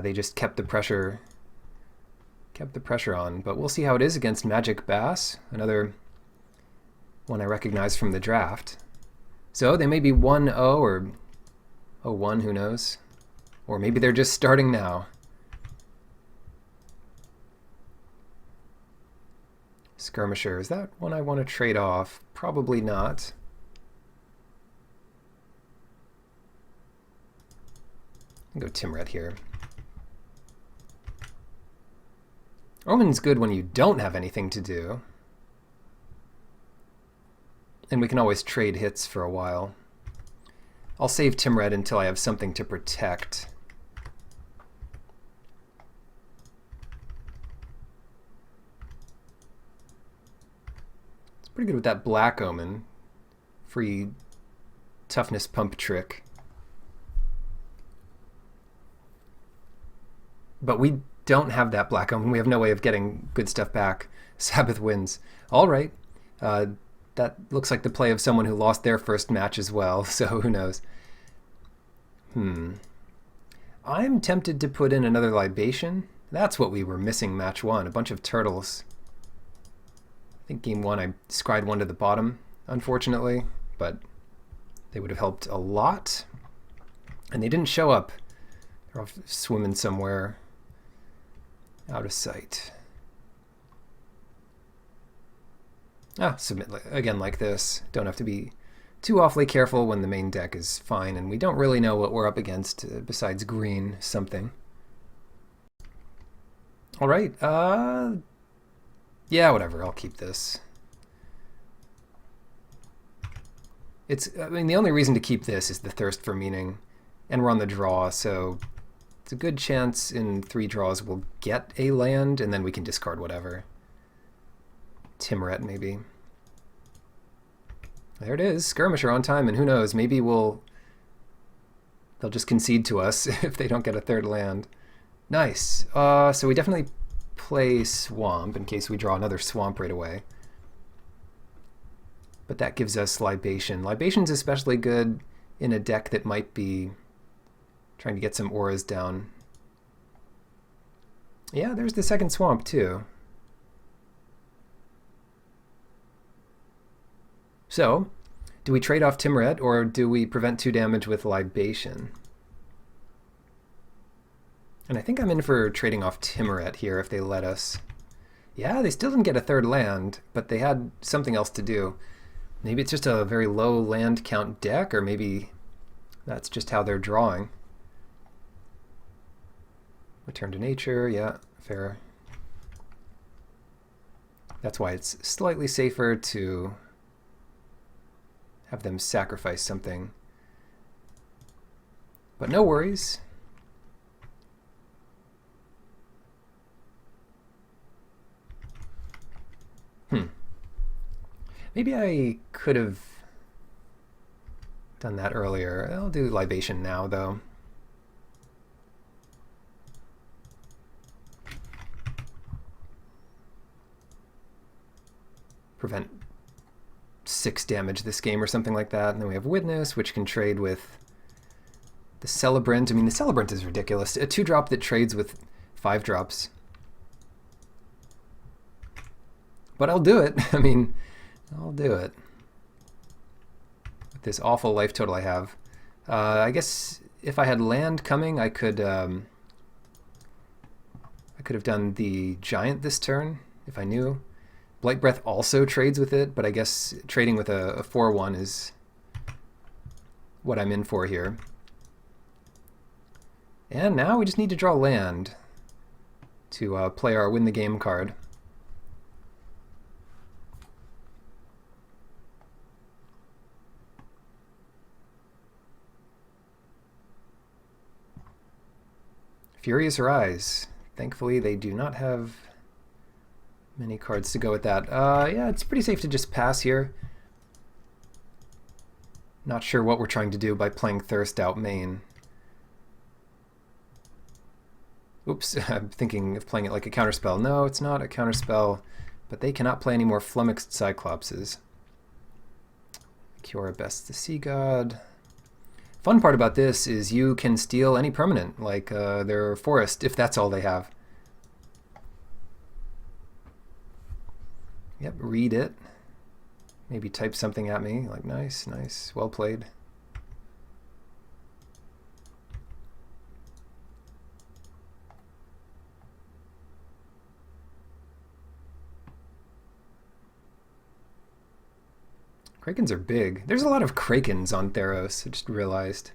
They just kept the pressure on, but we'll see how it is against Magic Bass, another one I recognize from the draft. So they may be 1-0 or 0-1, who knows? Or maybe they're just starting now. Skirmisher, is that one I want to trade off? Probably not. I'll go Timuret here. Omen's good when you don't have anything to do. And we can always trade hits for a while. I'll save Timuret until I have something to protect. It's pretty good with that Black Omen. Free toughness pump trick. But we don't have that Black Omen. We have no way of getting good stuff back. Sabboth wins. All right. That looks like the play of someone who lost their first match as well, so who knows. I'm tempted to put in another libation. That's what we were missing match one, a bunch of turtles. I think game one I scried one to the bottom, unfortunately, but they would have helped a lot. And they didn't show up. They're off swimming somewhere out of sight. Submit again like this. Don't have to be too awfully careful when the main deck is fine, and we don't really know what we're up against besides green something. All right. Yeah, whatever. I'll keep this. I mean, the only reason to keep this is the thirst for meaning, and we're on the draw, so it's a good chance in 3 draws we'll get a land, and then we can discard whatever. Timuret, maybe. There it is, Skirmisher on time, and who knows, maybe they'll just concede to us if they don't get a 3rd land. Nice. So we definitely play Swamp in case we draw another Swamp right away. But that gives us Libation. Libation's especially good in a deck that might be trying to get some auras down. Yeah, there's the 2nd Swamp too. So, do we trade off Timuret, or do we prevent 2 damage with Libation? And I think I'm in for trading off Timuret here if they let us. Yeah, they still didn't get a 3rd land, but they had something else to do. Maybe it's just a very low land count deck, or maybe that's just how they're drawing. Return to nature, yeah, fair. That's why it's slightly safer to have them sacrifice something. But no worries. Maybe I could have done that earlier. I'll do Libation now, though. Prevent 6 damage this game or something like that. And then we have Witness, which can trade with the Celebrant. I mean, the Celebrant is ridiculous. A 2-drop that trades with 5 drops. But I'll do it. I mean, I'll do it. With this awful life total I have. I guess if I had land coming, I could have done the Giant this turn, if I knew. Blight Breath also trades with it, but I guess trading with a 4/1 is what I'm in for here. And now we just need to draw land to play our win the game card. Furious Rise. Thankfully, they do not have many cards to go with that. Yeah, it's pretty safe to just pass here. Not sure what we're trying to do by playing Thirst out main. Oops, I'm thinking of playing it like a counterspell. No, it's not a counterspell, but they cannot play any more flummoxed Cyclopses. Cure Best the Sea God. Fun part about this is you can steal any permanent, like their forest, if that's all they have. Yep, read it. Maybe type something at me, like nice, nice, well played. Krakens are big. There's a lot of Krakens on Theros, I just realized.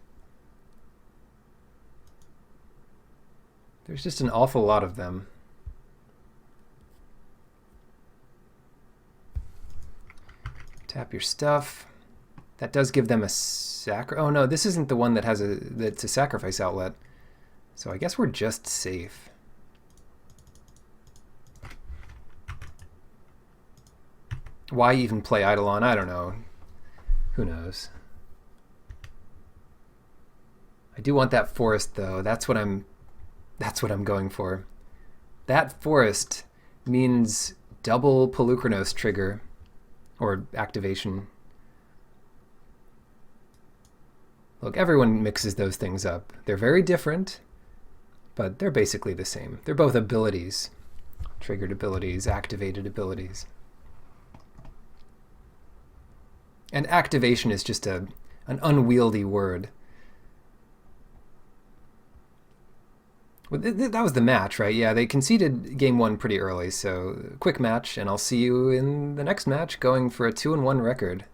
There's just an awful lot of them. Tap your stuff. That does give them a oh no, this isn't the one that has that's a sacrifice outlet. So I guess we're just safe. Why even play Eidolon? I don't know. Who knows? I do want that forest though. That's what I'm going for. That forest means double Pelucranos trigger or activation. Look, everyone mixes those things up. They're very different, but they're basically the same. They're both abilities. Triggered abilities, activated abilities. And activation is just an unwieldy word. Well, that was the match, right? Yeah, they conceded game 1 pretty early, so quick match, and I'll see you in the next match going for a 2-1 record.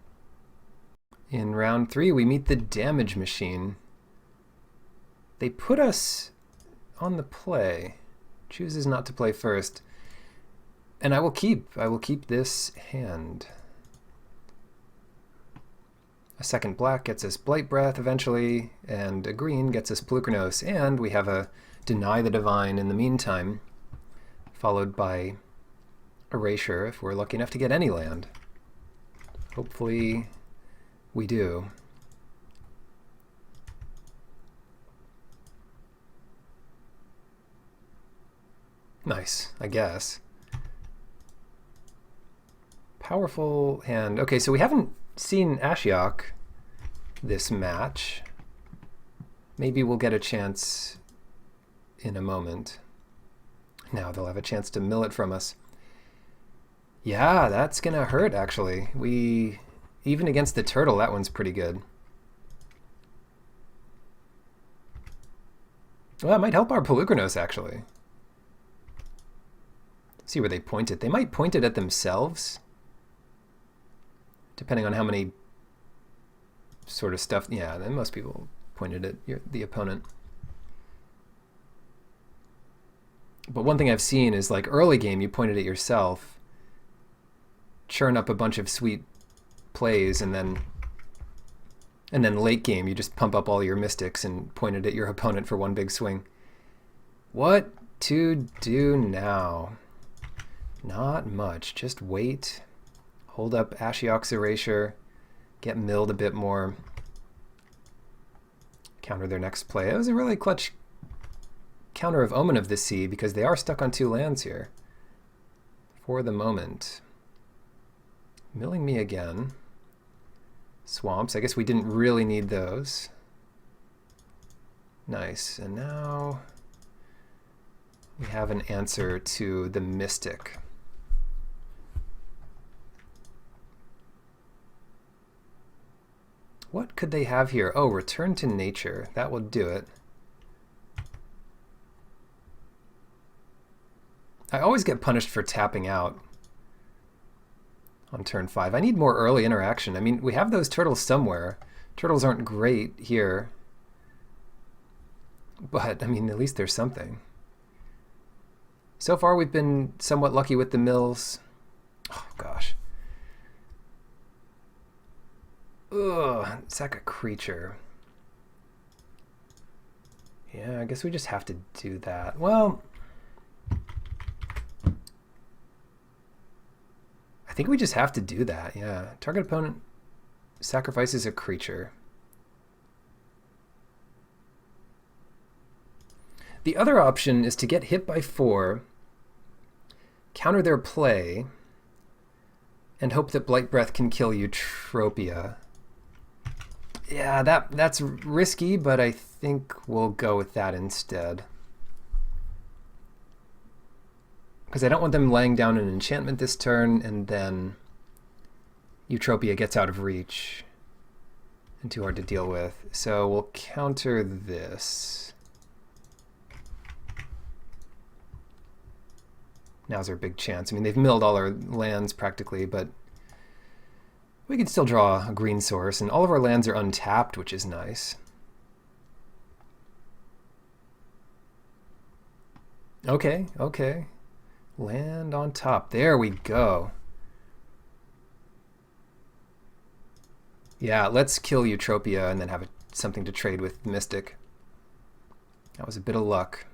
In round 3, we meet the Damage Machine. They put us on the play. Chooses not to play first. And I will keep this hand. A second black gets us Blight Breath eventually, and a green gets us Pelucranos, and we have a Deny the Divine in the meantime, followed by Erasure if we're lucky enough to get any land. Hopefully we do. Nice, I guess. Powerful hand. Okay, so we haven't seen Ashiok this match. Maybe we'll get a chance in a moment. Now they'll have a chance to mill it from us. Yeah, that's gonna hurt actually. Even against the turtle, that one's pretty good. Well, that might help our Pelucranos actually. See where they point it. They might point it at themselves, depending on how many sort of stuff. Yeah, then most people pointed at the opponent. But one thing I've seen is like early game, you pointed at yourself, churn up a bunch of sweet plays, and then late game, you just pump up all your mystics and pointed at your opponent for one big swing. What to do now? Not much. Just wait. Hold up Ashiok's Erasure. Get milled a bit more. Counter their next play. It was a really clutch counter of Omen of the Sea because they are stuck on 2 lands here. For the moment. Milling me again. Swamps. I guess we didn't really need those. Nice. And now we have an answer to the Mystic. What could they have here? Oh, Return to Nature. That will do it. I always get punished for tapping out on turn 5. I need more early interaction. I mean, we have those turtles somewhere. Turtles aren't great here. But, I mean, at least there's something. So far, we've been somewhat lucky with the mills. Oh, gosh. Ugh, sack a creature. Yeah, I guess we just have to do that. Well, I think we just have to do that, yeah. Target opponent sacrifices a creature. The other option is to get hit by 4, counter their play, and hope that Blight Breath can kill Eutropia. Yeah, that's risky, but I think we'll go with that instead. Because I don't want them laying down an enchantment this turn, and then Eutropia gets out of reach and too hard to deal with. So we'll counter this. Now's our big chance. I mean, they've milled all our lands practically, but we can still draw a green source, and all of our lands are untapped, which is nice. Okay, okay. Land on top. There we go. Yeah, let's kill Eutropia and then have something to trade with Mystic. That was a bit of luck.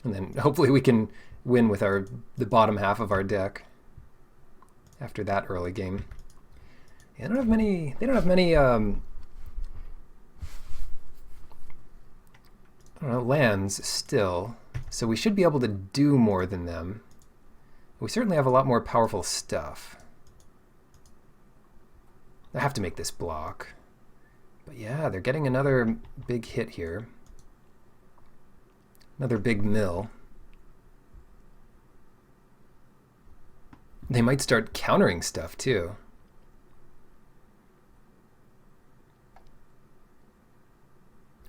And then hopefully we can win with the bottom half of our deck after that early game. Yeah, they don't have many I don't know, lands still, so we should be able to do more than them. We certainly have a lot more powerful stuff. I have to make this block. But yeah, they're getting another big hit here. Another big mill. They might start countering stuff too.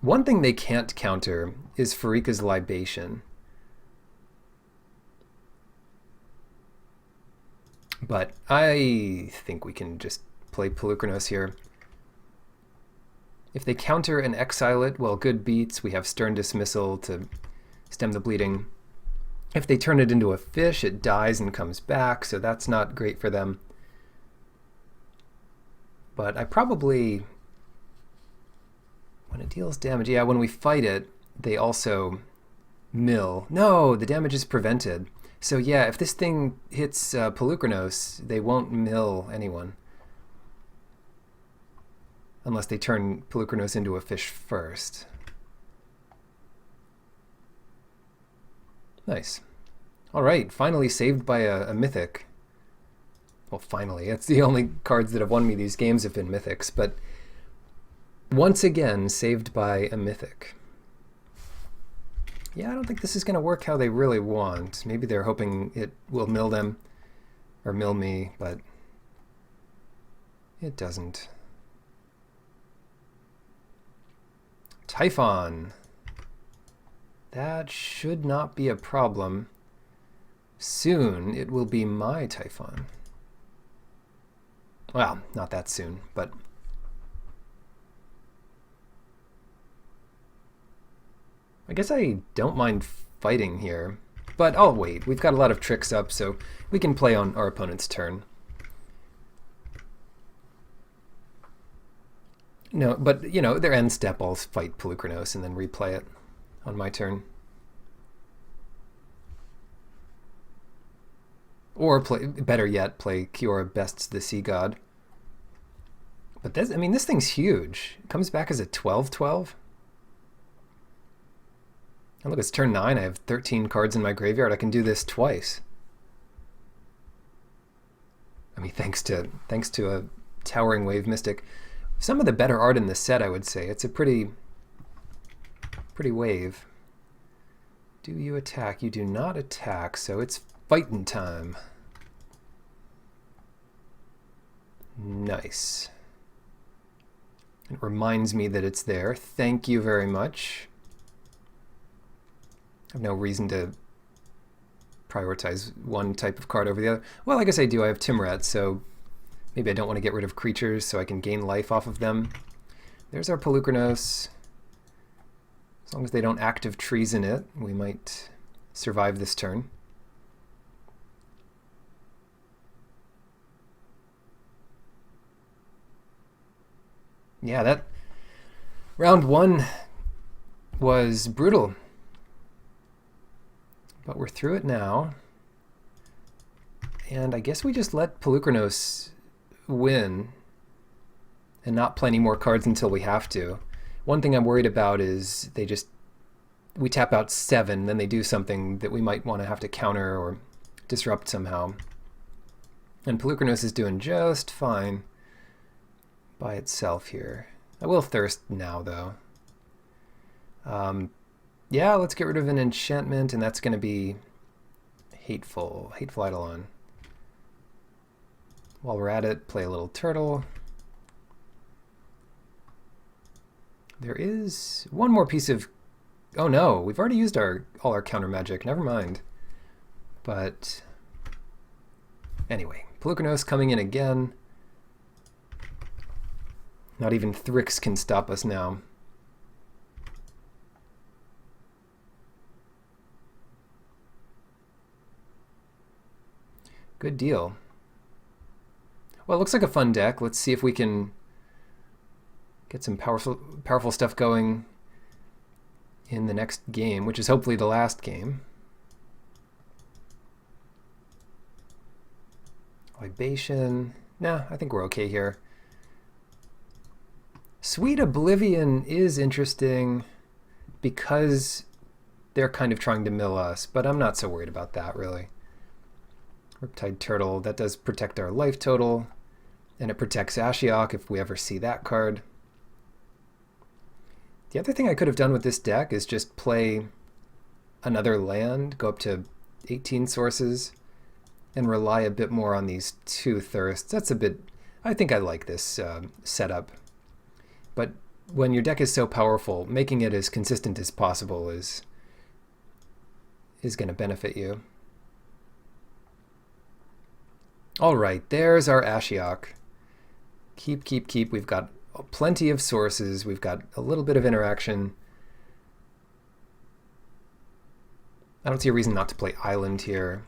One thing they can't counter is Pharika's Libation. But I think we can just play Polukranos here. If they counter and exile it, well, good beats. We have Stern Dismissal to stem the bleeding. If they turn it into a fish, it dies and comes back, so that's not great for them. But I probably... When it deals damage, yeah, when we fight it, they also mill. No, the damage is prevented. So yeah, if this thing hits Polukranos, they won't mill anyone. Unless they turn Polukranos into a fish first. Nice. Alright, finally saved by a Mythic. Well, finally. It's the only cards that have won me these games have been Mythics, but once again, saved by a Mythic. Yeah, I don't think this is going to work how they really want. Maybe they're hoping it will mill them, or mill me, but it doesn't. Typhon. That should not be a problem. Soon it will be my Typhon. Well, not that soon, but... I guess I don't mind fighting here, but I'll wait. We've got a lot of tricks up, so we can play on our opponent's turn. No, but, you know, their end step, I'll fight Polukranos and then replay it on my turn. Or, better yet, play Kiora Bests the Sea God. But this, I mean, this thing's huge. It comes back as a 12/12. And look, it's turn 9. I have 13 cards in my graveyard. I can do this twice. I mean, thanks to a Towering Wave Mystic. Some of the better art in this set, I would say. It's a pretty wave. Do you attack? You do not attack, so it's fighting time. Nice. It reminds me that it's there. Thank you very much. I have no reason to prioritize one type of card over the other. Well, I guess I do. I have Timrat, so maybe I don't want to get rid of creatures so I can gain life off of them. There's our Polukranos. As long as they don't active treason it, we might survive this turn. Yeah, that round 1 was brutal. But we're through it now. And I guess we just let Polukranos win and not play any more cards until we have to. One thing I'm worried about is we tap out 7, then they do something that we might want to have to counter or disrupt somehow. And Polukranos is doing just fine by itself here. I will thirst now, though. Yeah, let's get rid of an enchantment, and that's going to be Hateful Eidolon. While we're at it, play a little turtle. There is one more piece of... Oh no, we've already used all our counter magic. Never mind. But anyway, Polukranos coming in again. Not even Thrix can stop us now. Good deal. Well, it looks like a fun deck. Let's see if we can get some powerful stuff going in the next game, which is hopefully the last game. Libation. Nah, I think we're okay here. Sweet Oblivion is interesting because they're kind of trying to mill us, but I'm not so worried about that, really. Riptide Turtle, that does protect our life total, and it protects Ashiok if we ever see that card. The other thing I could have done with this deck is just play another land, go up to 18 sources, and rely a bit more on these 2 thirsts. That's a bit... I think I like this setup. But when your deck is so powerful, making it as consistent as possible is going to benefit you. All right, there's our Ashiok. Keep. We've got plenty of sources. We've got a little bit of interaction. I don't see a reason not to play Island here.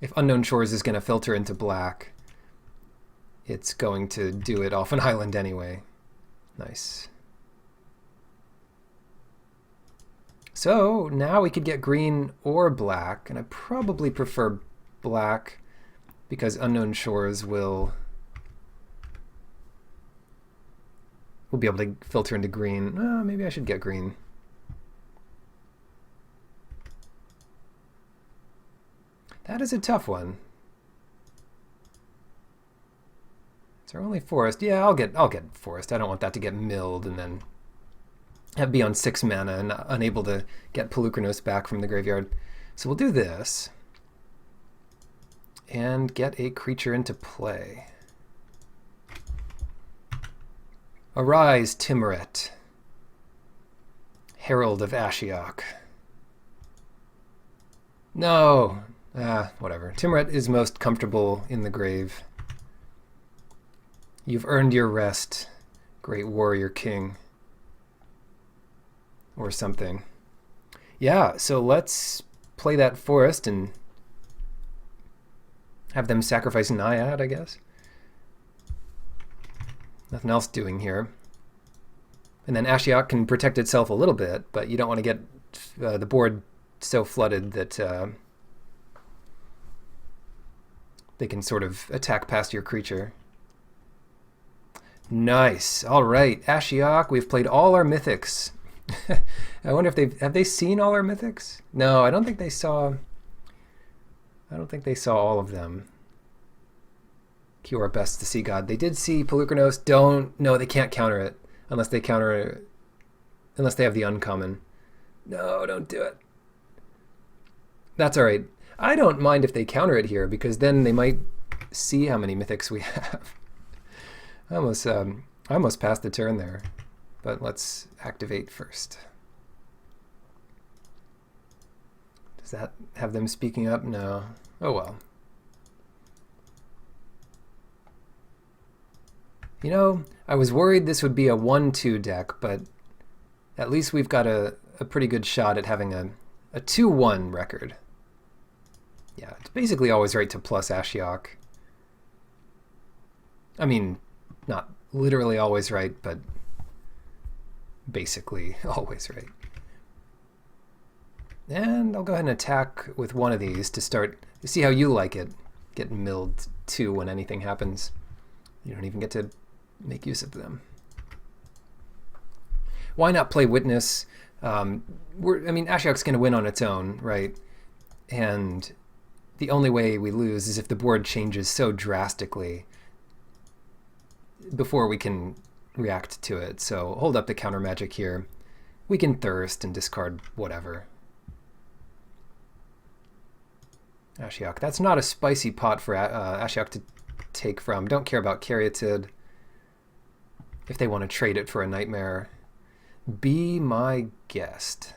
If Unknown Shores is going to filter into black, it's going to do it off an island anyway. Nice. So now we could get green or black, and I probably prefer black because Unknown Shores will be able to filter into green. Maybe I should get green. That is a tough one. It's our only forest. Yeah, I'll get forest. I don't want that to get milled and then have be on 6 mana and unable to get Polukranos back from the graveyard. So we'll do this and get a creature into play. Arise, Timuret, Herald of Ashiok. No, whatever. Timuret is most comfortable in the grave. You've earned your rest, great warrior king. Or something. Yeah, so let's play that forest and have them sacrifice Naiad, I guess. Nothing else doing here. And then Ashiok can protect itself a little bit, but you don't want to get the board so flooded that they can sort of attack past your creature. Nice. All right, Ashiok, we've played all our mythics. I wonder if have they seen all our mythics? No, I don't think they saw all of them. Cue our best to see God. They did see Polukranos. No, they can't counter it unless they have the uncommon. No, don't do it. That's all right. I don't mind if they counter it here because then they might see how many mythics we have. I almost passed the turn there. But let's activate first. Does that have them speaking up? No. Oh well. You know, I was worried this would be a 1-2 deck, but at least we've got a pretty good shot at having a 2-1 record. Yeah, it's basically always right to plus Ashiok. I mean, not literally always right, but basically always right. And I'll go ahead and attack with one of these to see how you like it. Get milled 2 when anything happens. You don't even get to make use of them. Why not play Witness? I mean, Ashiok's going to win on its own, right? And the only way we lose is if the board changes so drastically before we can react to it. So hold up the counter magic here. We can Thirst and discard whatever. Ashiok. That's not a spicy pot for Ashiok to take from. Don't care about Caryatid. If they want to trade it for a Nightmare, be my guest.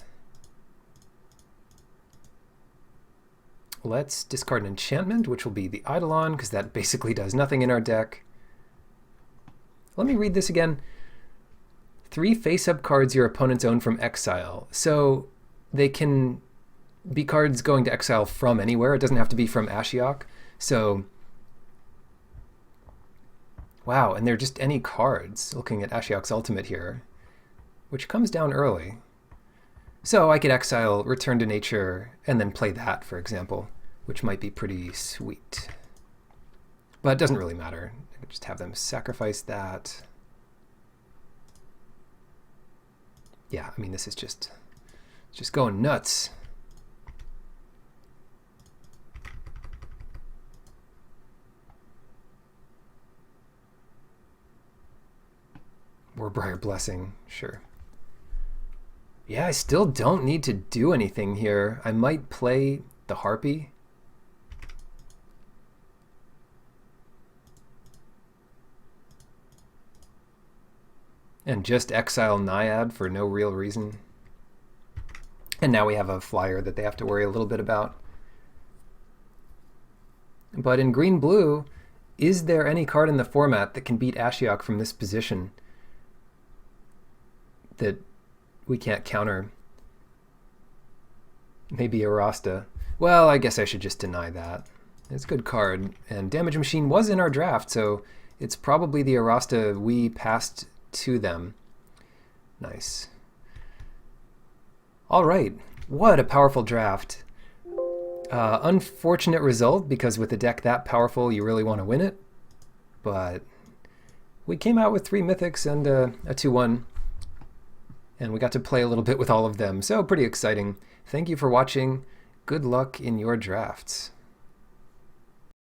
Let's discard an enchantment, which will be the Eidolon, because that basically does nothing in our deck. Let me read this again. 3 face-up cards your opponents own from exile. So they can be cards going to exile from anywhere. It doesn't have to be from Ashiok. So, wow, and they're just any cards, looking at Ashiok's ultimate here, which comes down early. So I could exile, return to nature, and then play that, for example, which might be pretty sweet. But it doesn't really matter. I could just have them sacrifice that. Yeah, I mean, this is just going nuts. Warbriar Blessing, sure. Yeah, I still don't need to do anything here. I might play the Harpy. And just exile Naiad for no real reason. And now we have a flyer that they have to worry a little bit about. But in green-blue, is there any card in the format that can beat Ashiok from this position that we can't counter? Maybe Arasta. Well, I guess I should just deny that. It's a good card. And Damage Machine was in our draft, so it's probably the Arasta we passed to them. Nice. All right. What a powerful draft. Unfortunate result, because with a deck that powerful, you really want to win it. But we came out with 3 Mythics and a 2-1. And we got to play a little bit with all of them, so pretty exciting. Thank you for watching. Good luck in your drafts.